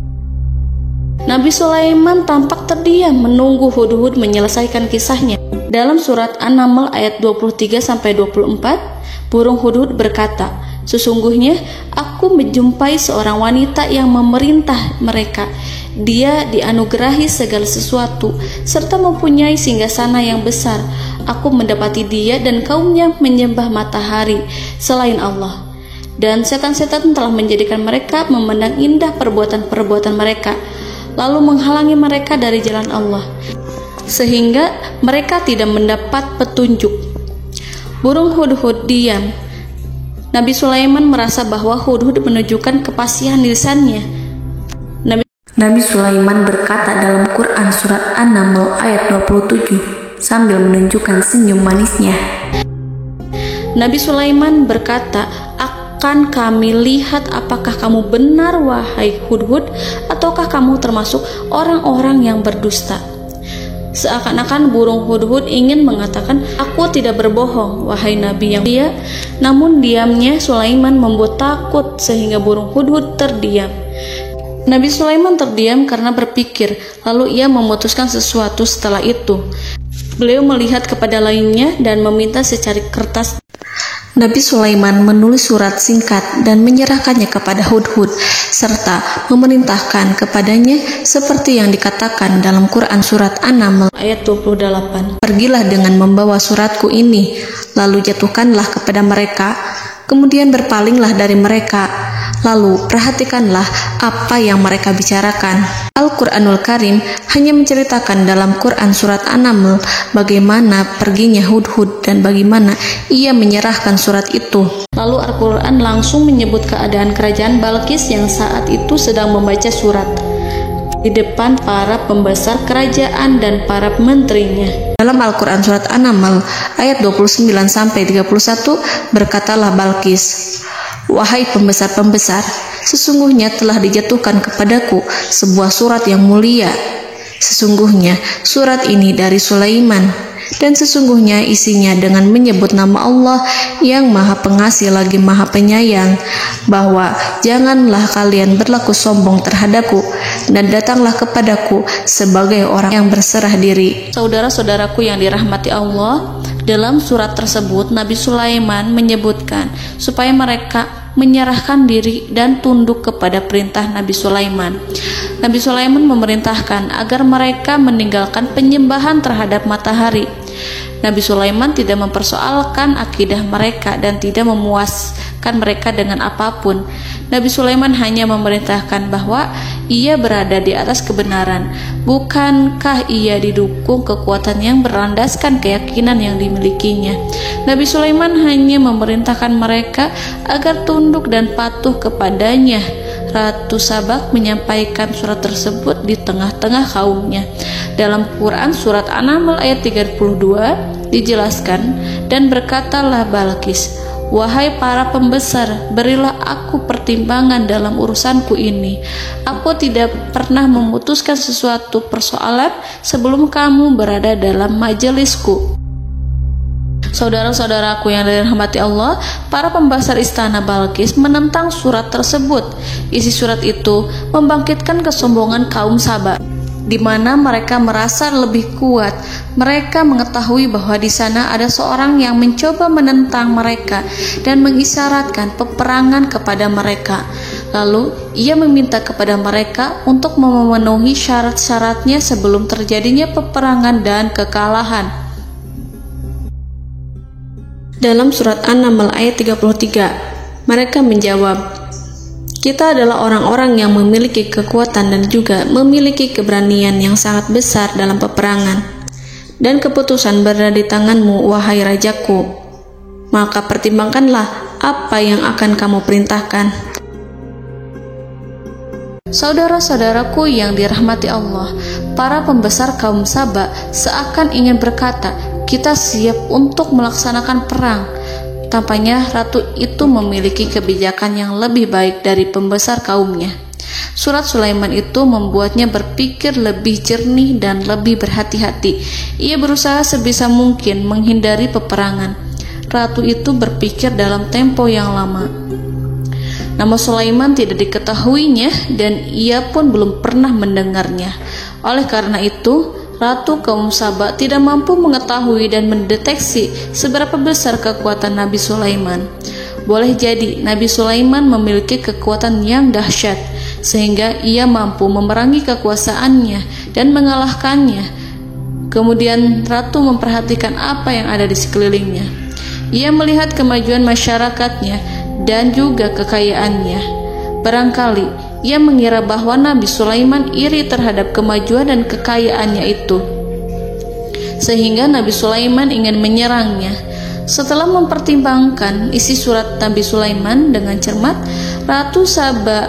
Nabi Sulaiman tampak terdiam menunggu hudhud menyelesaikan kisahnya. Dalam surat An-Naml ayat 23-24, burung hudhud berkata, Sesungguhnya aku menjumpai seorang wanita yang memerintah mereka. Dia dianugerahi segala sesuatu serta mempunyai singgasana yang besar. Aku mendapati dia dan kaumnya menyembah matahari selain Allah. Dan setan-setan telah menjadikan mereka memandang indah perbuatan-perbuatan mereka, lalu menghalangi mereka dari jalan Allah, sehingga mereka tidak mendapat petunjuk. Burung hudhud diam. Nabi Sulaiman merasa bahwa hudhud menunjukkan kepasihan lisannya. Nabi Sulaiman berkata dalam Quran surat An-Naml ayat 27 sambil menunjukkan senyum manisnya. Nabi Sulaiman berkata, "Akan kami lihat apakah kamu benar wahai hudhud, ataukah kamu termasuk orang-orang yang berdusta." Seakan-akan burung hudhud ingin mengatakan, "Aku tidak berbohong, wahai Nabi yang mulia." Namun diamnya Sulaiman membuat takut sehingga burung hudhud terdiam. Nabi Sulaiman terdiam karena berpikir, lalu ia memutuskan sesuatu setelah itu. Beliau melihat kepada lainnya dan meminta secari kertas. Nabi Sulaiman menulis surat singkat dan menyerahkannya kepada hudhud, serta memerintahkan kepadanya seperti yang dikatakan dalam Quran surat An-Naml ayat 28. "Pergilah dengan membawa suratku ini, lalu jatuhkanlah kepada mereka, kemudian berpalinglah dari mereka, lalu perhatikanlah apa yang mereka bicarakan." Al-Quranul Karim hanya menceritakan dalam Quran surat An-Naml bagaimana perginya hudhud dan bagaimana ia menyerahkan surat itu. Lalu Al-Quran langsung menyebut keadaan kerajaan Balqis yang saat itu sedang membaca surat di depan para pembesar kerajaan dan para menterinya. Dalam Al-Quran surat An-Naml ayat 29-31 berkatalah Balqis, "Wahai pembesar-pembesar, sesungguhnya telah dijatuhkan kepadaku sebuah surat yang mulia. Sesungguhnya surat ini dari Sulaiman, dan sesungguhnya isinya dengan menyebut nama Allah yang Maha Pengasih lagi Maha Penyayang, bahwa janganlah kalian berlaku sombong terhadapku, dan datanglah kepadaku sebagai orang yang berserah diri." Saudara-saudaraku yang dirahmati Allah, dalam surat tersebut Nabi Sulaiman menyebutkan supaya mereka menyerahkan diri dan tunduk kepada perintah Nabi Sulaiman. Nabi Sulaiman memerintahkan agar mereka meninggalkan penyembahan terhadap matahari. Nabi Sulaiman tidak mempersoalkan akidah mereka dan tidak memuaskan mereka dengan apapun. Nabi Sulaiman hanya memerintahkan bahwa ia berada di atas kebenaran. Bukankah ia didukung kekuatan yang berlandaskan keyakinan yang dimilikinya? Nabi Sulaiman hanya memerintahkan mereka agar tunduk dan patuh kepadanya. Ratu Sabak menyampaikan surat tersebut di tengah-tengah kaumnya. Dalam Quran surat An-Naml ayat 32 dijelaskan, "Dan berkatalah Balqis, wahai para pembesar, berilah aku pertimbangan dalam urusanku ini. Aku tidak pernah memutuskan sesuatu persoalan sebelum kamu berada dalam majelisku." Saudara-saudaraku yang dirahmati Allah, para pembesar istana Balqis menentang surat tersebut. Isi surat itu membangkitkan kesombongan kaum Sabak, di mana mereka merasa lebih kuat. Mereka mengetahui bahwa di sana ada seorang yang mencoba menentang mereka dan mengisyaratkan peperangan kepada mereka. Lalu ia meminta kepada mereka untuk memenuhi syarat-syaratnya sebelum terjadinya peperangan dan kekalahan. Dalam surat An-Naml ayat 33, mereka menjawab, "Kita adalah orang-orang yang memiliki kekuatan dan juga memiliki keberanian yang sangat besar dalam peperangan. Dan keputusan berada di tanganmu, wahai rajaku. Maka pertimbangkanlah apa yang akan kamu perintahkan." Saudara-saudaraku yang dirahmati Allah, para pembesar kaum Sabak seakan ingin berkata, "Kita siap untuk melaksanakan perang." Tampaknya ratu itu memiliki kebijakan yang lebih baik dari pembesar kaumnya. Surat Sulaiman itu membuatnya berpikir lebih jernih dan lebih berhati-hati. Ia berusaha sebisa mungkin menghindari peperangan. Ratu itu berpikir dalam tempo yang lama. Nama Sulaiman tidak diketahuinya dan ia pun belum pernah mendengarnya. Oleh karena itu, Ratu kaum Sabak tidak mampu mengetahui dan mendeteksi seberapa besar kekuatan Nabi Sulaiman. boleh jadi Nabi Sulaiman memiliki kekuatan yang dahsyat, sehingga ia mampu memerangi kekuasaannya dan mengalahkannya. Kemudian ratu memperhatikan apa yang ada di sekelilingnya. Ia melihat kemajuan masyarakatnya dan juga kekayaannya. Barangkali ia mengira bahwa Nabi Sulaiman iri terhadap kemajuan dan kekayaannya itu, sehingga Nabi Sulaiman ingin menyerangnya. Setelah mempertimbangkan isi surat Nabi Sulaiman dengan cermat, Ratu Saba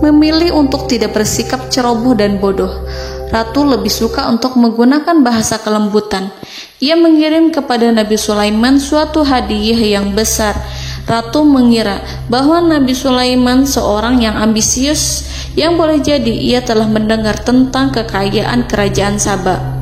memilih untuk tidak bersikap ceroboh dan bodoh. Ratu lebih suka untuk menggunakan bahasa kelembutan. Ia mengirim kepada Nabi Sulaiman suatu hadiah yang besar. Ratu mengira bahwa Nabi Sulaiman seorang yang ambisius, yang boleh jadi ia telah mendengar tentang kekayaan kerajaan Saba.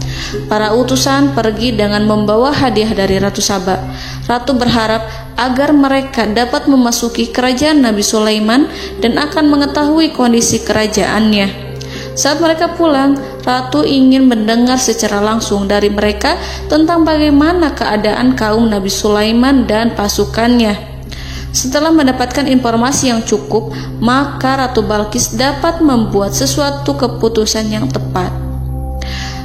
Para utusan pergi dengan membawa hadiah dari Ratu Saba. Ratu berharap agar mereka dapat memasuki kerajaan Nabi Sulaiman dan akan mengetahui kondisi kerajaannya. Saat mereka pulang, Ratu ingin mendengar secara langsung dari mereka tentang bagaimana keadaan kaum Nabi Sulaiman dan pasukannya. Setelah mendapatkan informasi yang cukup, maka Ratu Balqis dapat membuat sesuatu keputusan yang tepat.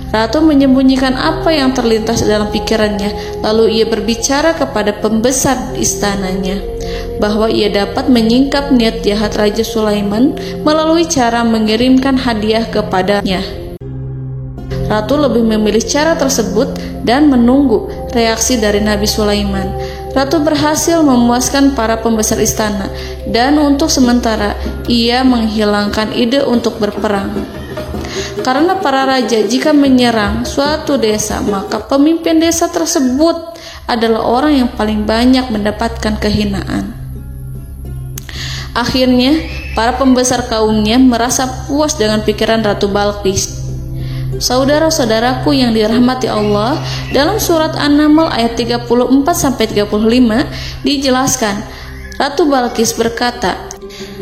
Ratu menyembunyikan apa yang terlintas dalam pikirannya, lalu ia berbicara kepada pembesar istananya bahwa ia dapat menyingkap niat jahat Raja Sulaiman melalui cara mengirimkan hadiah kepadanya. Ratu lebih memilih cara tersebut dan menunggu reaksi dari Nabi Sulaiman. Ratu berhasil memuaskan para pembesar istana, dan untuk sementara ia menghilangkan ide untuk berperang. Karena para raja jika menyerang suatu desa, maka pemimpin desa tersebut adalah orang yang paling banyak mendapatkan kehinaan. Akhirnya, para pembesar kaumnya merasa puas dengan pikiran Ratu Balqis. Saudara-saudaraku yang dirahmati Allah, dalam surat An-Naml ayat 34-35 dijelaskan, Ratu Balqis berkata,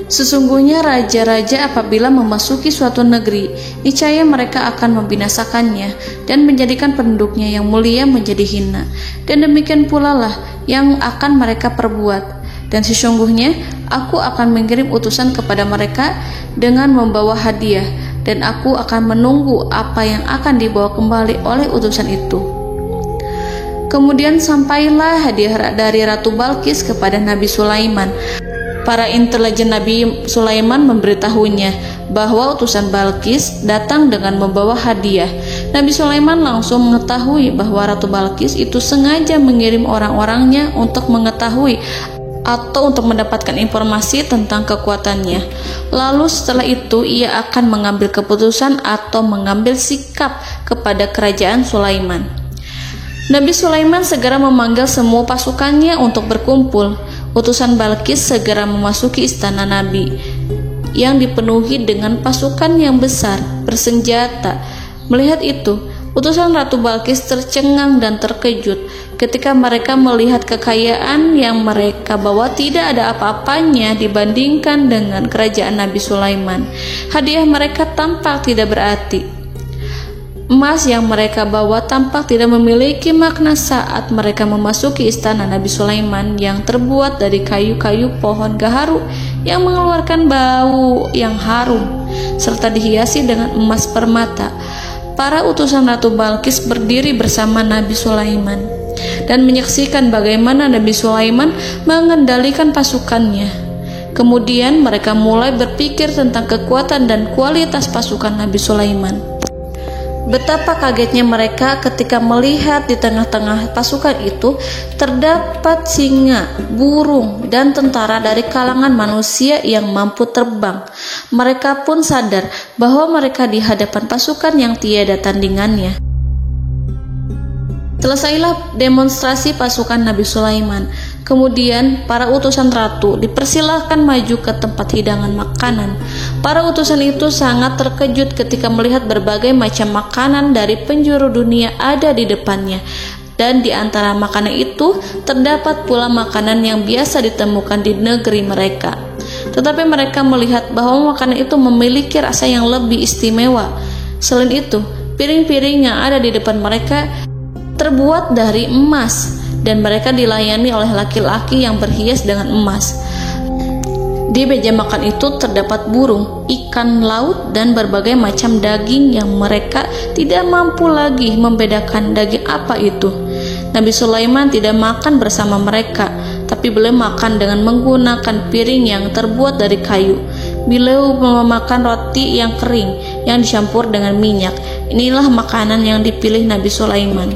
"Sesungguhnya raja-raja apabila memasuki suatu negeri, niscaya mereka akan membinasakannya dan menjadikan penduduknya yang mulia menjadi hina. Dan demikian pula lah yang akan mereka perbuat. Dan sesungguhnya aku akan mengirim utusan kepada mereka dengan membawa hadiah, dan aku akan menunggu apa yang akan dibawa kembali oleh utusan itu." Kemudian sampailah hadiah dari Ratu Balqis kepada Nabi Sulaiman. Para intelijen Nabi Sulaiman memberitahunya bahwa utusan Balqis datang dengan membawa hadiah. Nabi Sulaiman langsung mengetahui bahwa Ratu Balqis itu sengaja mengirim orang-orangnya untuk mengetahui atau untuk mendapatkan informasi tentang kekuatannya. Lalu setelah itu ia akan mengambil keputusan atau mengambil sikap kepada kerajaan Sulaiman. Nabi Sulaiman segera memanggil semua pasukannya untuk berkumpul. Utusan Balqis segera memasuki istana Nabi yang dipenuhi dengan pasukan yang besar, bersenjata. Melihat itu, utusan Ratu Balqis tercengang dan terkejut ketika mereka melihat kekayaan yang mereka bawa tidak ada apa-apanya dibandingkan dengan kerajaan Nabi Sulaiman. Hadiah mereka tampak tidak berarti. Emas yang mereka bawa tampak tidak memiliki makna saat mereka memasuki istana Nabi Sulaiman yang terbuat dari kayu-kayu pohon gaharu yang mengeluarkan bau yang harum serta dihiasi dengan emas permata. Para utusan Ratu Balqis berdiri bersama Nabi Sulaiman dan menyaksikan bagaimana Nabi Sulaiman mengendalikan pasukannya. Kemudian mereka mulai berpikir tentang kekuatan dan kualitas pasukan Nabi Sulaiman. Betapa kagetnya mereka ketika melihat di tengah-tengah pasukan itu terdapat singa, burung, dan tentara dari kalangan manusia yang mampu terbang. Mereka pun sadar bahwa mereka di hadapan pasukan yang tiada tandingannya. Selesailah demonstrasi pasukan Nabi Sulaiman. Kemudian para utusan ratu dipersilahkan maju ke tempat hidangan makanan. Para utusan itu sangat terkejut ketika melihat berbagai macam makanan dari penjuru dunia ada di depannya. Dan di antara makanan itu terdapat pula makanan yang biasa ditemukan di negeri mereka. Tetapi mereka melihat bahwa makanan itu memiliki rasa yang lebih istimewa. Selain itu, piring-piring yang ada di depan mereka terbuat dari emas dan mereka dilayani oleh laki-laki yang berhias dengan emas. Di meja makan itu terdapat burung, ikan laut, dan berbagai macam daging yang mereka tidak mampu lagi membedakan daging apa itu. Nabi Sulaiman tidak makan bersama mereka, tapi beliau makan dengan menggunakan piring yang terbuat dari kayu. Beliau memakan roti yang kering yang dicampur dengan minyak. Inilah makanan yang dipilih Nabi Sulaiman.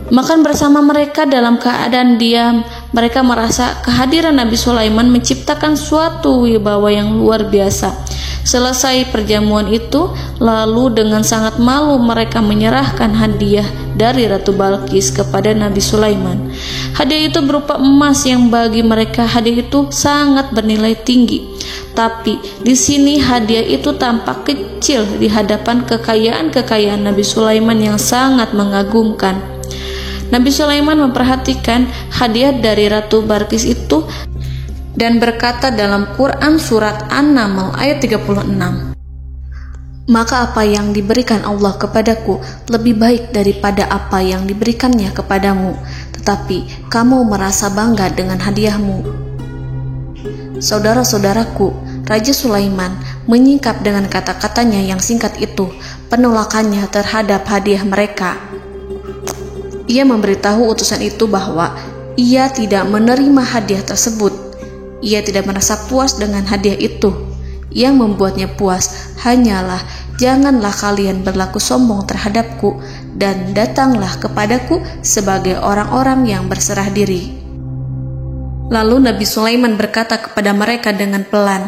Makan bersama mereka dalam keadaan diam, mereka merasa kehadiran Nabi Sulaiman menciptakan suatu wibawa yang luar biasa. Selesai perjamuan itu, lalu dengan sangat malu mereka menyerahkan hadiah dari Ratu Balqis kepada Nabi Sulaiman. Hadiah itu berupa emas yang bagi mereka hadiah itu sangat bernilai tinggi. Tapi di sini hadiah itu tampak kecil di hadapan kekayaan-kekayaan Nabi Sulaiman yang sangat mengagumkan. Nabi Sulaiman memperhatikan hadiah dari Ratu Balqis itu dan berkata dalam Quran surat An-Naml ayat 36, "Maka apa yang diberikan Allah kepadaku lebih baik daripada apa yang diberikannya kepadamu, tetapi kamu merasa bangga dengan hadiahmu." Saudara-saudaraku, Raja Sulaiman menyingkap dengan kata-katanya yang singkat itu penolakannya terhadap hadiah mereka. Ia memberitahu utusan itu bahwa ia tidak menerima hadiah tersebut. Ia tidak merasa puas dengan hadiah itu. Yang membuatnya puas hanyalah, "Janganlah kalian berlaku sombong terhadapku dan datanglah kepadaku sebagai orang-orang yang berserah diri." Lalu Nabi Sulaiman berkata kepada mereka dengan pelan.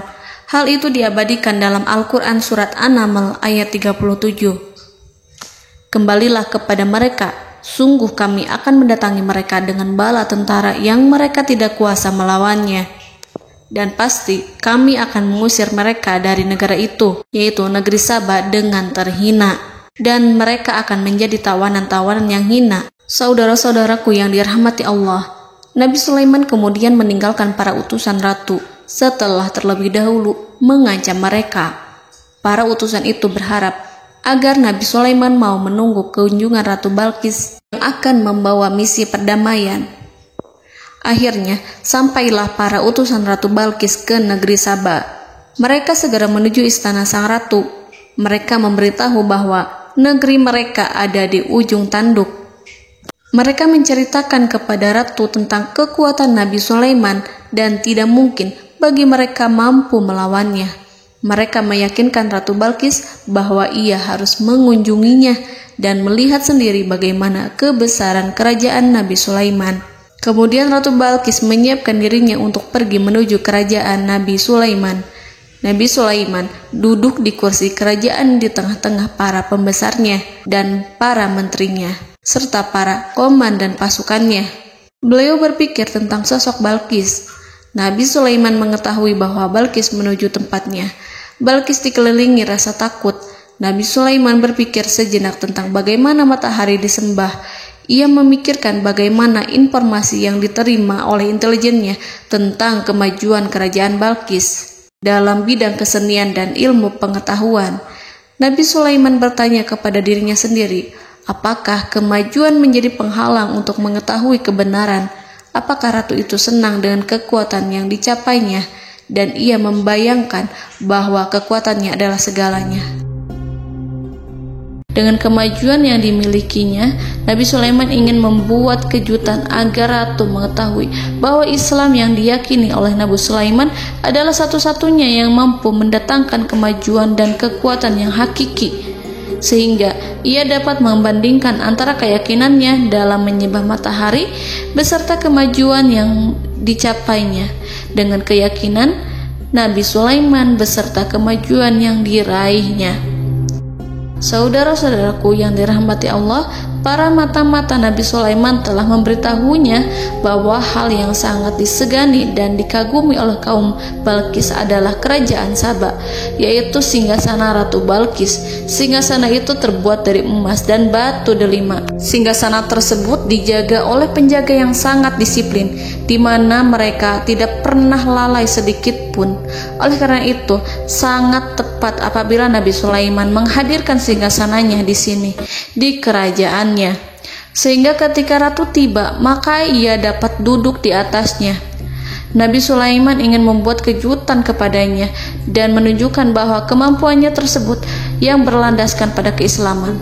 Hal itu diabadikan dalam Al-Quran surat An-Naml ayat 37. "Kembalilah kepada mereka. Sungguh kami akan mendatangi mereka dengan bala tentara yang mereka tidak kuasa melawannya. Dan pasti kami akan mengusir mereka dari negara itu, yaitu negeri Saba, dengan terhina. Dan mereka akan menjadi tawanan-tawanan yang hina." Saudara-saudaraku yang dirahmati Allah, Nabi Sulaiman kemudian meninggalkan para utusan ratu setelah terlebih dahulu mengancam mereka. Para utusan itu berharap agar Nabi Sulaiman mau menunggu kunjungan Ratu Balqis yang akan membawa misi perdamaian. Akhirnya, sampailah para utusan Ratu Balqis ke negeri Saba. Mereka segera menuju istana sang ratu. Mereka memberitahu bahwa negeri mereka ada di ujung tanduk. Mereka menceritakan kepada ratu tentang kekuatan Nabi Sulaiman dan tidak mungkin bagi mereka mampu melawannya. Mereka meyakinkan Ratu Balqis bahwa ia harus mengunjunginya dan melihat sendiri bagaimana kebesaran kerajaan Nabi Sulaiman. Kemudian Ratu Balqis menyiapkan dirinya untuk pergi menuju kerajaan Nabi Sulaiman. Nabi Sulaiman duduk di kursi kerajaan di tengah-tengah para pembesarnya dan para menterinya, serta para komandan pasukannya. Beliau berpikir tentang sosok Balqis. Nabi Sulaiman mengetahui bahwa Balqis menuju tempatnya. Balqis dikelilingi rasa takut. Nabi Sulaiman berpikir sejenak tentang bagaimana matahari disembah. Ia memikirkan bagaimana informasi yang diterima oleh intelijennya tentang kemajuan kerajaan Balqis dalam bidang kesenian dan ilmu pengetahuan. Nabi Sulaiman bertanya kepada dirinya sendiri, apakah kemajuan menjadi penghalang untuk mengetahui kebenaran? Apakah ratu itu senang dengan kekuatan yang dicapainya? Dan ia membayangkan bahwa kekuatannya adalah segalanya. Dengan kemajuan yang dimilikinya, Nabi Sulaiman ingin membuat kejutan agar ratu mengetahui bahwa Islam yang diyakini oleh Nabi Sulaiman adalah satu-satunya yang mampu mendatangkan kemajuan dan kekuatan yang hakiki, sehingga ia dapat membandingkan antara keyakinannya dalam menyembah matahari beserta kemajuan yang dicapainya dengan keyakinan Nabi Sulaiman beserta kemajuan yang diraihnya. Saudara-saudaraku yang dirahmati Allah, para mata-mata Nabi Sulaiman telah memberitahunya bahwa hal yang sangat disegani dan dikagumi oleh kaum Balqis adalah kerajaan Saba, yaitu singgasana Ratu Balqis. Singgasana itu terbuat dari emas dan batu delima. Singgasana tersebut dijaga oleh penjaga yang sangat disiplin, di mana mereka tidak pernah lalai sedikit pun. Oleh karena itu, sangat tepat apabila Nabi Sulaiman menghadirkan singgasananya di sini, di kerajaannya. sehingga ketika ratu tiba, maka ia dapat duduk di atasnya. Nabi Sulaiman ingin membuat kejutan kepadanya dan menunjukkan bahwa kemampuannya tersebut yang berlandaskan pada keislaman.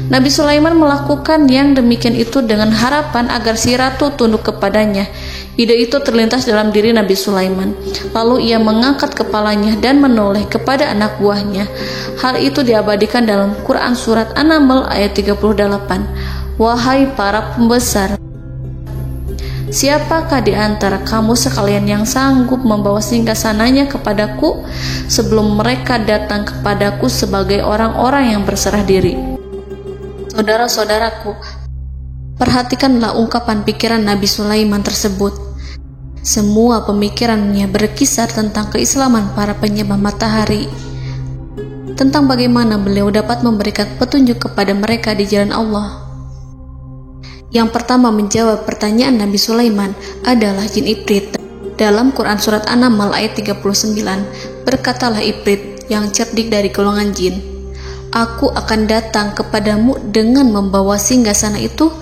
Nabi Sulaiman melakukan yang demikian itu dengan harapan agar si ratu tunduk kepadanya. Ide itu terlintas dalam diri Nabi Sulaiman. Lalu ia mengangkat kepalanya dan menoleh kepada anak buahnya. Hal itu diabadikan dalam Quran Surat An-Naml ayat 38. Wahai para pembesar, siapakah di antara kamu sekalian yang sanggup membawa singgasananya kepadaku sebelum mereka datang kepadaku sebagai orang-orang yang berserah diri? Saudara-saudaraku, perhatikanlah ungkapan pikiran Nabi Sulaiman tersebut. Semua pemikirannya berkisar tentang keislaman para penyembah matahari, tentang bagaimana beliau dapat memberikan petunjuk kepada mereka di jalan Allah. Yang pertama menjawab pertanyaan Nabi Sulaiman adalah jin Ifrit. Dalam Quran Surat An-Naml ayat 39, berkatalah Ifrit yang cerdik dari golongan jin, "Aku akan datang kepadamu dengan membawa singgasana itu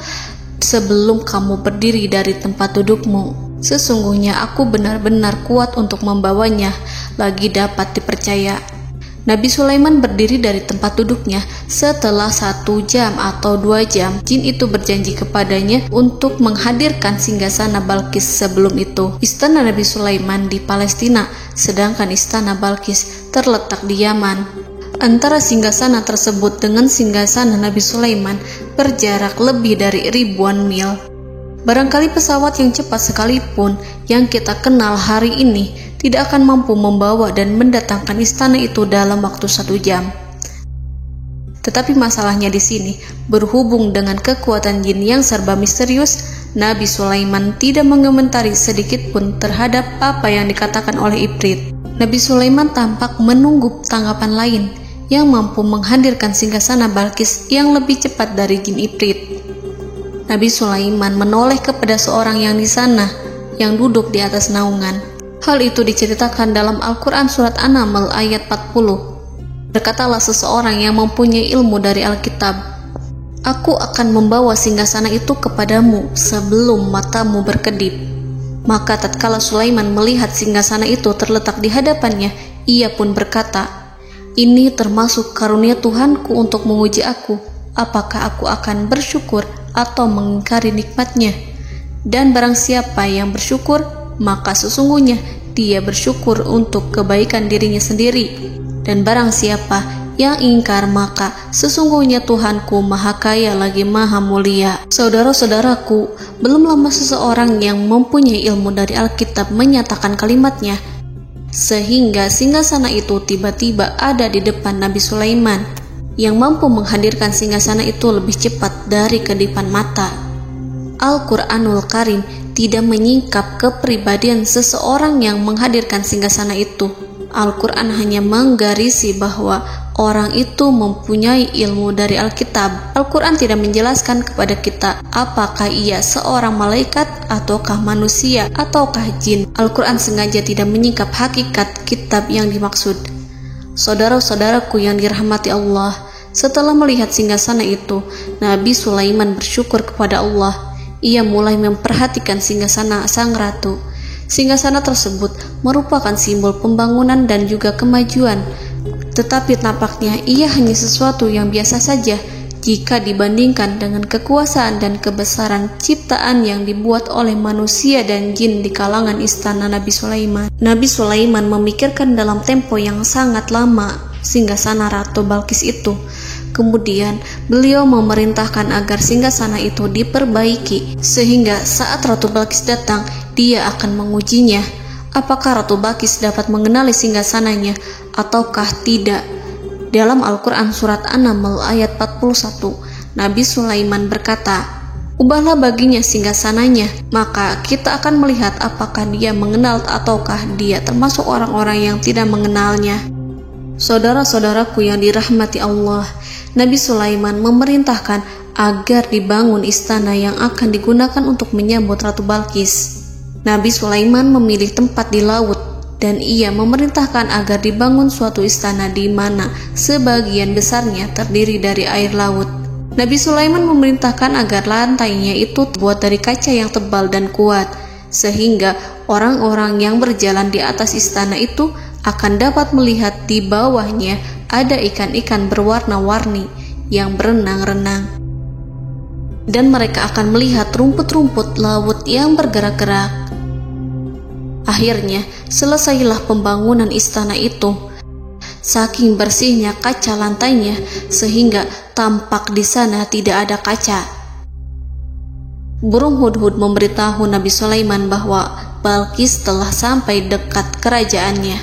sebelum kamu berdiri dari tempat dudukmu. Sesungguhnya aku benar-benar kuat untuk membawanya, lagi dapat dipercaya." Nabi Sulaiman berdiri dari tempat duduknya. Setelah 1 jam atau 2 jam, jin itu berjanji kepadanya untuk menghadirkan singgasana Balkis. Sebelum itu, istana Nabi Sulaiman di Palestina, sedangkan istana Balkis terletak di Yaman. Antara singgasana tersebut dengan singgasana Nabi Sulaiman berjarak lebih dari ribuan mil. Barangkali pesawat yang cepat sekalipun yang kita kenal hari ini tidak akan mampu membawa dan mendatangkan istana itu dalam waktu 1 jam. Tetapi masalahnya di sini, berhubung dengan kekuatan jin yang serba misterius, Nabi Sulaiman tidak mengomentari sedikit pun terhadap apa yang dikatakan oleh Ifrit. Nabi Sulaiman tampak menunggu tanggapan lain yang mampu menghadirkan singgasana Balkis yang lebih cepat dari jin Ifrit. Nabi Sulaiman menoleh kepada seorang yang di sana, yang duduk di atas naungan. Hal itu diceritakan dalam Al-Quran Surat An-Naml ayat 40. Berkatalah seseorang yang mempunyai ilmu dari Alkitab, "Aku akan membawa singgasana itu kepadamu sebelum matamu berkedip." Maka tatkala Sulaiman melihat singgasana itu terletak di hadapannya, ia pun berkata, "Ini termasuk karunia Tuhanku untuk menguji aku, apakah aku akan bersyukur atau mengingkari nikmatnya? Dan barang siapa yang bersyukur, maka sesungguhnya dia bersyukur untuk kebaikan dirinya sendiri. Dan barang siapa yang ingkar, maka sesungguhnya Tuhanku Maha Kaya lagi Maha Mulia." Saudara-saudaraku, belum lama seseorang yang mempunyai ilmu dari Alkitab menyatakan kalimatnya, sehingga singgasana itu tiba-tiba ada di depan Nabi Sulaiman, yang mampu menghadirkan singgasana itu lebih cepat dari kedipan mata. Al-Quranul Karim tidak menyingkap kepribadian seseorang yang menghadirkan singgasana itu. Al-Quran hanya menggarisi bahwa orang itu mempunyai ilmu dari Alkitab. Al-Quran tidak menjelaskan kepada kita apakah ia seorang malaikat, ataukah manusia, ataukah jin. Al-Quran sengaja tidak menyingkap hakikat kitab yang dimaksud. Saudara-saudaraku yang dirahmati Allah, setelah melihat singgasana itu, Nabi Sulaiman bersyukur kepada Allah. Ia mulai memperhatikan singgasana sang ratu. Singgasana tersebut merupakan simbol pembangunan dan juga kemajuan. Tetapi tampaknya ia hanya sesuatu yang biasa saja jika dibandingkan dengan kekuasaan dan kebesaran ciptaan yang dibuat oleh manusia dan jin di kalangan istana Nabi Sulaiman. Nabi Sulaiman memikirkan dalam tempo yang sangat lama singgasana Ratu Balkis itu. Kemudian beliau memerintahkan agar singgasana itu diperbaiki, sehingga saat Ratu Balkis datang, dia akan mengujinya. Apakah Ratu Balkis dapat mengenali singgasananya ataukah tidak? Dalam Al-Quran Surat An-Naml ayat 41, Nabi Sulaiman berkata, "Ubahlah baginya singgasananya, maka kita akan melihat apakah dia mengenal ataukah dia termasuk orang-orang yang tidak mengenalnya." Saudara-saudaraku yang dirahmati Allah, Nabi Sulaiman memerintahkan agar dibangun istana yang akan digunakan untuk menyambut Ratu Balkis. Nabi Sulaiman memilih tempat di laut, dan ia memerintahkan agar dibangun suatu istana di mana sebagian besarnya terdiri dari air laut. Nabi Sulaiman memerintahkan agar lantainya itu terbuat dari kaca yang tebal dan kuat, sehingga orang-orang yang berjalan di atas istana itu akan dapat melihat di bawahnya ada ikan-ikan berwarna-warni yang berenang-renang. Dan mereka akan melihat rumput-rumput laut yang bergerak-gerak. Akhirnya, selesailah pembangunan istana itu. Saking bersihnya kaca lantainya, sehingga tampak di sana tidak ada kaca. Burung hudhud memberitahu Nabi Sulaiman bahwa Balqis telah sampai dekat kerajaannya.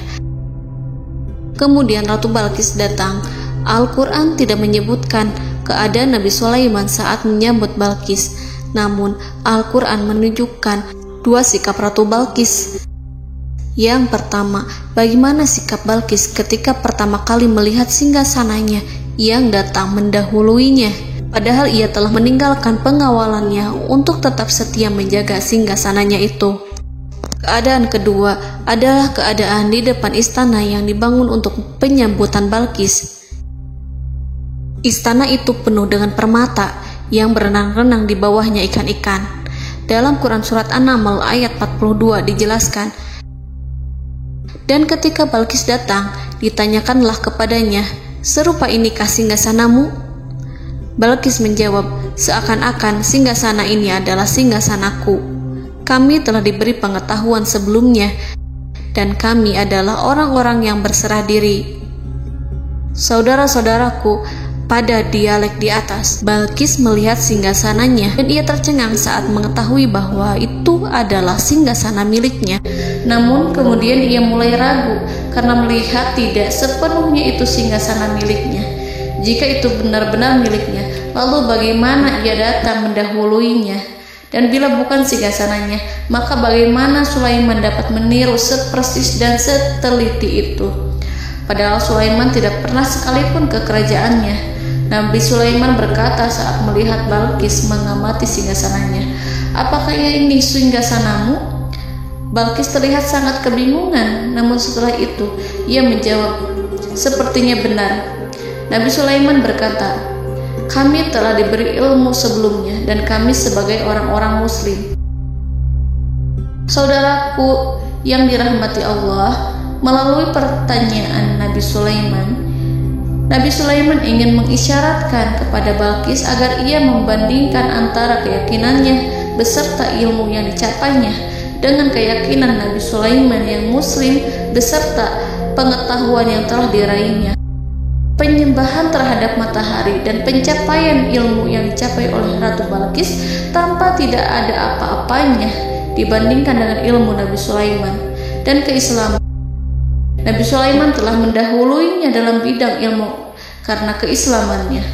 Kemudian Ratu Balqis datang. Al-Quran tidak menyebutkan keadaan Nabi Sulaiman saat menyambut Balqis, namun Al-Quran menunjukkan dua sikap Ratu Balqis. Yang pertama, bagaimana sikap Balqis ketika pertama kali melihat singgasananya yang datang mendahuluinya, padahal ia telah meninggalkan pengawalannya untuk tetap setia menjaga singgasananya itu. Keadaan kedua adalah keadaan di depan istana yang dibangun untuk penyambutan Balqis. Istana itu penuh dengan permata yang berenang-renang di bawahnya ikan-ikan. Dalam Quran Surat An-Naml ayat 42 dijelaskan, dan ketika Balqis datang, ditanyakanlah kepadanya, serupa inikah singgasanamu? Balqis menjawab, seakan-akan singgasana ini adalah singgasanaku. Kami telah diberi pengetahuan sebelumnya, dan kami adalah orang-orang yang berserah diri. Saudara-saudaraku, pada dialek di atas, Balqis melihat singgasananya dan ia tercengang saat mengetahui bahwa itu adalah singgasana miliknya. Namun kemudian ia mulai ragu karena melihat tidak sepenuhnya itu singgasana miliknya. Jika itu benar-benar miliknya, lalu bagaimana ia datang mendahuluinya? Dan bila bukan singgasananya, maka bagaimana Sulaiman dapat meniru sepersis dan seteliti itu? Padahal Sulaiman tidak pernah sekalipun ke kerajaannya. Nabi Sulaiman berkata saat melihat Balqis mengamati singgasananya, apakah ini singgasanamu? Balqis terlihat sangat kebingungan, namun setelah itu ia menjawab, sepertinya benar. Nabi Sulaiman berkata, kami telah diberi ilmu sebelumnya dan kami sebagai orang-orang muslim. Saudaraku yang dirahmati Allah, melalui pertanyaan Nabi Sulaiman ingin mengisyaratkan kepada Balqis agar ia membandingkan antara keyakinannya beserta ilmu yang dicapainya dengan keyakinan Nabi Sulaiman yang muslim beserta pengetahuan yang telah diraihnya. Penyembahan terhadap matahari dan pencapaian ilmu yang dicapai oleh Ratu Balqis tanpa tidak ada apa-apanya dibandingkan dengan ilmu Nabi Sulaiman dan keislaman. Nabi Sulaiman telah mendahuluinya dalam bidang ilmu karena keislamannya.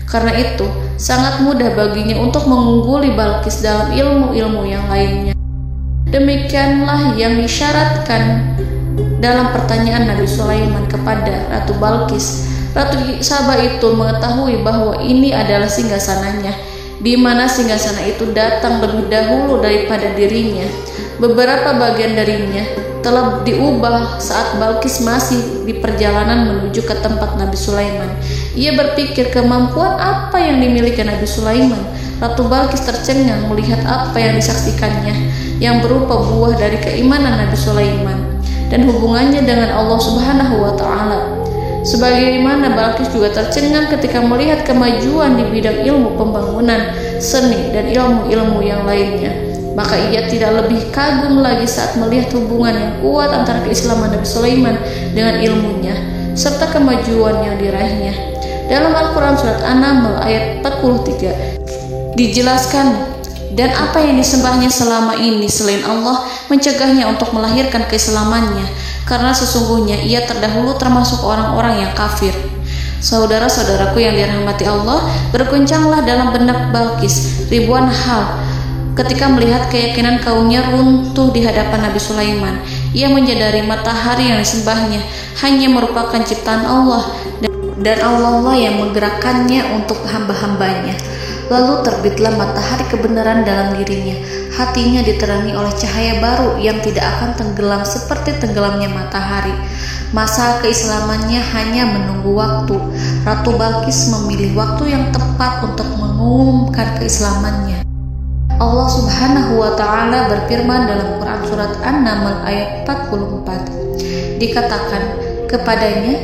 Karena itu, sangat mudah baginya untuk mengungguli Balqis dalam ilmu-ilmu yang lainnya. Demikianlah yang disyaratkan dalam pertanyaan Nabi Sulaiman kepada Ratu Balqis. Ratu Saba itu mengetahui bahwa ini adalah singgasananya, di mana singgasana itu datang lebih dahulu daripada dirinya. Beberapa bagian darinya telah diubah saat Balqis masih di perjalanan menuju ke tempat Nabi Sulaiman. Ia berpikir kemampuan apa yang dimiliki Nabi Sulaiman. Ratu Balqis tercengang melihat apa yang disaksikannya, yang berupa buah dari keimanan Nabi Sulaiman dan hubungannya dengan Allah Subhanahu wa Ta'ala. Sebagaimana Balqis juga tercengang ketika melihat kemajuan di bidang ilmu pembangunan, seni, dan ilmu-ilmu yang lainnya. Maka ia tidak lebih kagum lagi saat melihat hubungan yang kuat antara keislaman Nabi Sulaiman dengan ilmunya, serta kemajuan yang diraihnya. Dalam Al-Quran Surat An-Naml ayat 43 dijelaskan, dan apa yang disembahnya selama ini selain Allah mencegahnya untuk melahirkan keislamannya, karena sesungguhnya ia terdahulu termasuk orang-orang yang kafir. Saudara-saudaraku yang dirahmati Allah, berguncanglah dalam benak Balqis ribuan hal ketika melihat keyakinan kaumnya runtuh di hadapan Nabi Sulaiman. Ia menyadari matahari yang disembahnya hanya merupakan ciptaan Allah, dan Allah lah yang menggerakkannya untuk hamba-hambanya. Lalu terbitlah matahari kebenaran dalam dirinya. Hatinya diterangi oleh cahaya baru yang tidak akan tenggelam seperti tenggelamnya matahari. Masa keislamannya hanya menunggu waktu. Ratu Balqis memilih waktu yang tepat untuk mengumumkan keislamannya. Allah Subhanahu wa Ta'ala berfirman dalam Quran Surat An-Naml ayat 44. Dikatakan kepadanya,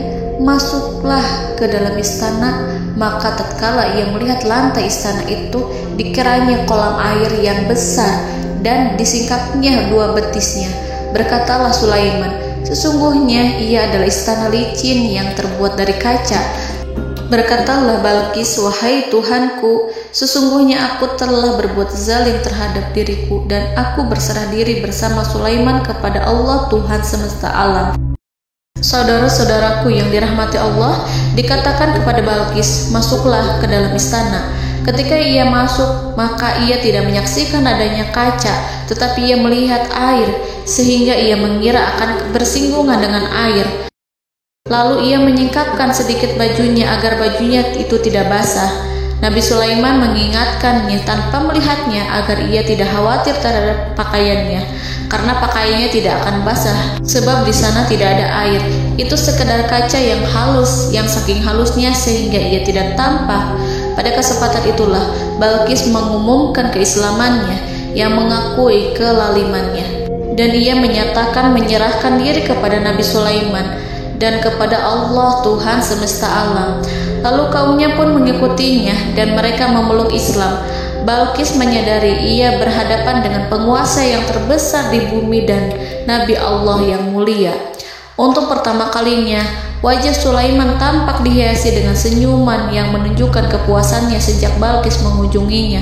masuklah ke dalam istana. Maka tatkala ia melihat lantai istana itu, dikiranya kolam air yang besar dan disingkapnya 2 betisnya. Berkatalah Sulaiman, sesungguhnya ia adalah istana licin yang terbuat dari kaca. Berkatalah Balqis, wahai Tuhanku, sesungguhnya aku telah berbuat zalim terhadap diriku dan aku berserah diri bersama Sulaiman kepada Allah Tuhan semesta alam. Saudara-saudaraku yang dirahmati Allah, dikatakan kepada Balqis, masuklah ke dalam istana. Ketika ia masuk, maka ia tidak menyaksikan adanya kaca, tetapi ia melihat air, sehingga ia mengira akan bersinggungan dengan air. Lalu ia menyingkapkan sedikit bajunya agar bajunya itu tidak basah. Nabi Sulaiman mengingatkannya tanpa melihatnya agar ia tidak khawatir terhadap pakaiannya, karena pakaiannya tidak akan basah, sebab di sana tidak ada air. Itu sekedar kaca yang halus, yang saking halusnya sehingga ia tidak tampak. Pada kesempatan itulah Balqis mengumumkan keislamannya yang mengakui kelalimannya, dan ia menyatakan menyerahkan diri kepada Nabi Sulaiman dan kepada Allah Tuhan semesta alam. Lalu kaumnya pun mengikutinya dan mereka memeluk Islam. Balqis menyadari ia berhadapan dengan penguasa yang terbesar di bumi dan Nabi Allah yang mulia. Untuk pertama kalinya, wajah Sulaiman tampak dihiasi dengan senyuman yang menunjukkan kepuasannya sejak Balqis mengunjunginya.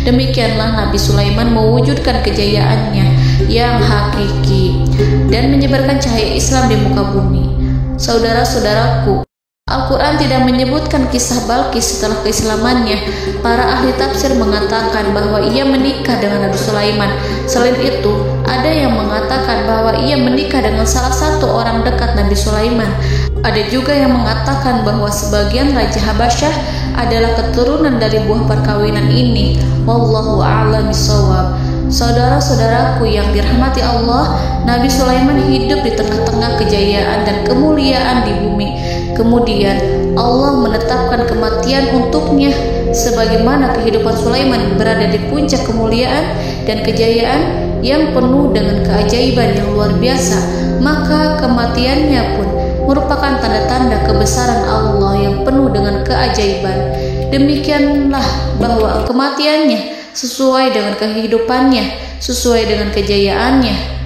Demikianlah Nabi Sulaiman mewujudkan kejayaannya yang hakiki dan menyebarkan cahaya Islam di muka bumi. Saudara-saudaraku, Al-Quran tidak menyebutkan kisah Balqis setelah keislamannya. Para ahli tafsir mengatakan bahwa ia menikah dengan Nabi Sulaiman. Selain itu, ada yang mengatakan bahwa ia menikah dengan salah satu orang dekat Nabi Sulaiman. Ada juga yang mengatakan bahwa sebagian Raja Habasyah adalah keturunan dari buah perkawinan ini. Wallahu a'lam bishawab. Saudara-saudaraku yang dirahmati Allah, Nabi Sulaiman hidup di tengah-tengah kejayaan dan kemuliaan di bumi. Kemudian Allah menetapkan kematian untuknya, sebagaimana kehidupan Sulaiman berada di puncak kemuliaan dan kejayaan yang penuh dengan keajaiban yang luar biasa. Maka kematiannya pun merupakan tanda-tanda kebesaran Allah yang penuh dengan keajaiban. Demikianlah bahwa kematiannya sesuai dengan kehidupannya, sesuai dengan kejayaannya.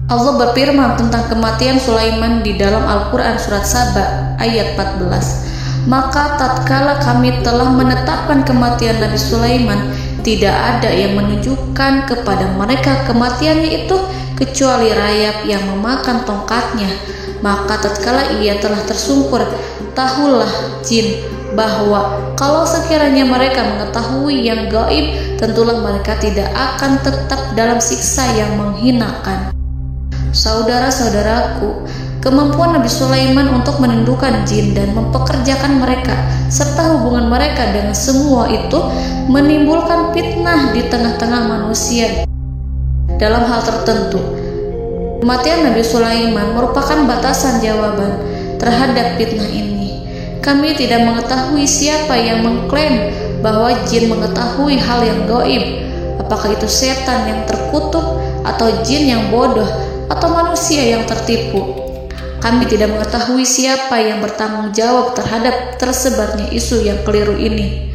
Allah berfirman tentang kematian Sulaiman di dalam Al-Quran Surat Saba ayat 14. Maka tatkala kami telah menetapkan kematian Nabi Sulaiman, tidak ada yang menunjukkan kepada mereka kematiannya itu kecuali rayap yang memakan tongkatnya. Maka tatkala ia telah tersungkur, tahulah jin bahwa kalau sekiranya mereka mengetahui yang gaib, tentulah mereka tidak akan tetap dalam siksa yang menghinakan. Saudara-saudaraku, kemampuan Nabi Sulaiman untuk menundukkan jin dan mempekerjakan mereka serta hubungan mereka dengan semua itu menimbulkan fitnah di tengah-tengah manusia. Dalam hal tertentu, kematian Nabi Sulaiman merupakan batasan jawaban terhadap fitnah ini. Kami tidak mengetahui siapa yang mengklaim bahwa jin mengetahui hal yang gaib. Apakah itu setan yang terkutuk, atau jin yang bodoh, atau manusia yang tertipu? Kami tidak mengetahui siapa yang bertanggung jawab terhadap tersebarnya isu yang keliru ini.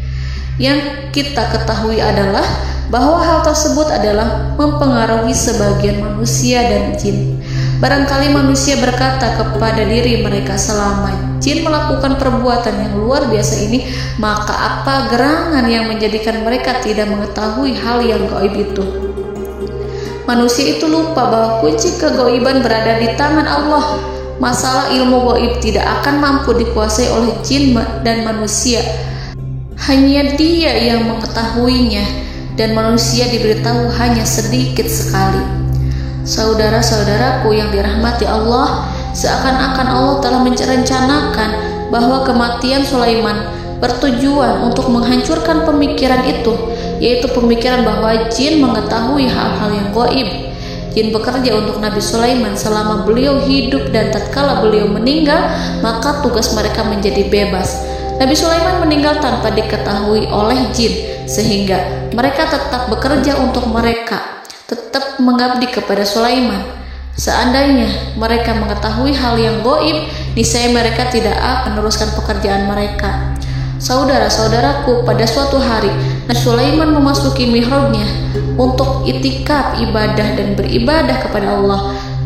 Yang kita ketahui adalah bahwa hal tersebut adalah mempengaruhi sebagian manusia dan jin. Barangkali manusia berkata kepada diri mereka, selama jin melakukan perbuatan yang luar biasa ini, maka apa gerangan yang menjadikan mereka tidak mengetahui hal yang gaib itu? Manusia itu lupa bahwa kunci kegaiban berada di tangan Allah. Masalah ilmu gaib tidak akan mampu dikuasai oleh jin dan manusia. Hanya Dia yang mengetahuinya, dan manusia diberitahu hanya sedikit sekali. Saudara-saudaraku yang dirahmati Allah, seakan-akan Allah telah merencanakan bahwa kematian Sulaiman bertujuan untuk menghancurkan pemikiran itu, yaitu pemikiran bahwa jin mengetahui hal-hal yang gaib. Jin bekerja untuk Nabi Sulaiman selama beliau hidup, dan tatkala beliau meninggal, maka tugas mereka menjadi bebas. Nabi Sulaiman meninggal tanpa diketahui oleh jin, sehingga mereka tetap bekerja untuk mereka, tetap mengabdi kepada Sulaiman. Seandainya mereka mengetahui hal yang gaib, niscaya mereka tidak akan meneruskan pekerjaan mereka. Saudara-saudaraku, pada suatu hari Nabi Sulaiman memasuki mihrabnya untuk itikaf ibadah dan beribadah kepada Allah.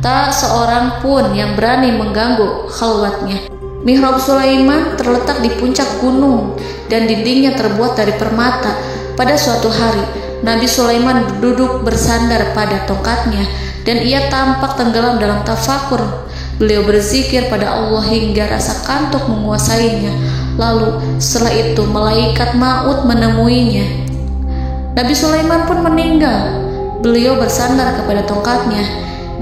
Tak seorang pun yang berani mengganggu khalwatnya. Mihrab Sulaiman terletak di puncak gunung dan dindingnya terbuat dari permata. Pada suatu hari Nabi Sulaiman duduk bersandar pada tongkatnya dan ia tampak tenggelam dalam tafakur. Beliau berzikir pada Allah hingga rasa kantuk menguasainya. Lalu setelah itu malaikat maut menemuinya. Nabi Sulaiman pun meninggal. Beliau bersandar kepada tongkatnya.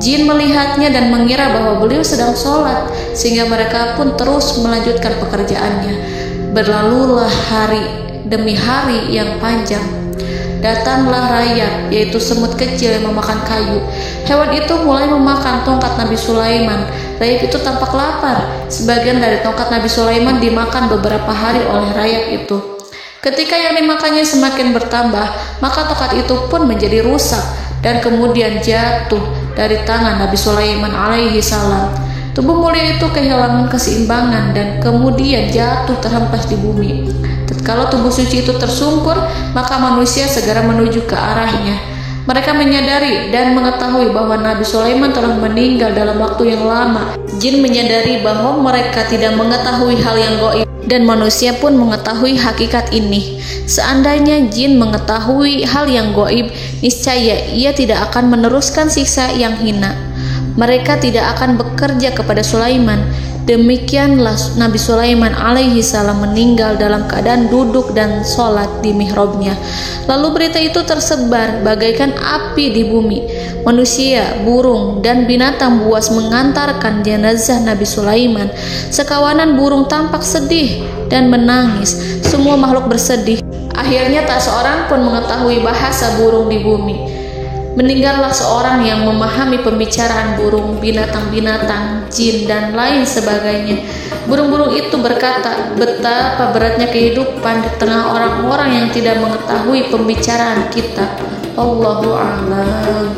Jin melihatnya dan mengira bahwa beliau sedang sholat, sehingga mereka pun terus melanjutkan pekerjaannya. Berlalulah hari demi hari yang panjang. Datanglah rayap, yaitu semut kecil yang memakan kayu. Hewan itu mulai memakan tongkat Nabi Sulaiman. Rayap itu tampak lapar. Sebagian dari tongkat Nabi Sulaiman dimakan beberapa hari oleh rayap itu. Ketika yang dimakannya semakin bertambah, maka tongkat itu pun menjadi rusak dan kemudian jatuh dari tangan Nabi Sulaiman alaihi salam. Tubuh mulia itu kehilangan keseimbangan dan kemudian jatuh terhempas di bumi. Tatkala tubuh suci itu tersungkur, maka manusia segera menuju ke arahnya. Mereka menyadari dan mengetahui bahwa Nabi Sulaiman telah meninggal dalam waktu yang lama. Jin menyadari bahwa mereka tidak mengetahui hal yang gaib, dan manusia pun mengetahui hakikat ini. Seandainya jin mengetahui hal yang gaib, niscaya ia tidak akan meneruskan siksa yang hina. Mereka tidak akan bekerja kepada Sulaiman. Demikianlah Nabi Sulaiman alaihi salam meninggal dalam keadaan duduk dan sholat di mihrabnya. Lalu berita itu tersebar bagaikan api di bumi. Manusia, burung, dan binatang buas mengantarkan jenazah Nabi Sulaiman. Sekawanan burung tampak sedih dan menangis. Semua makhluk bersedih. Akhirnya tak seorang pun mengetahui bahasa burung di bumi. Meninggallah seorang yang memahami pembicaraan burung, binatang-binatang, jin, dan lain sebagainya. Burung-burung itu berkata, betapa beratnya kehidupan di tengah orang-orang yang tidak mengetahui pembicaraan kita. Allahu a'lam.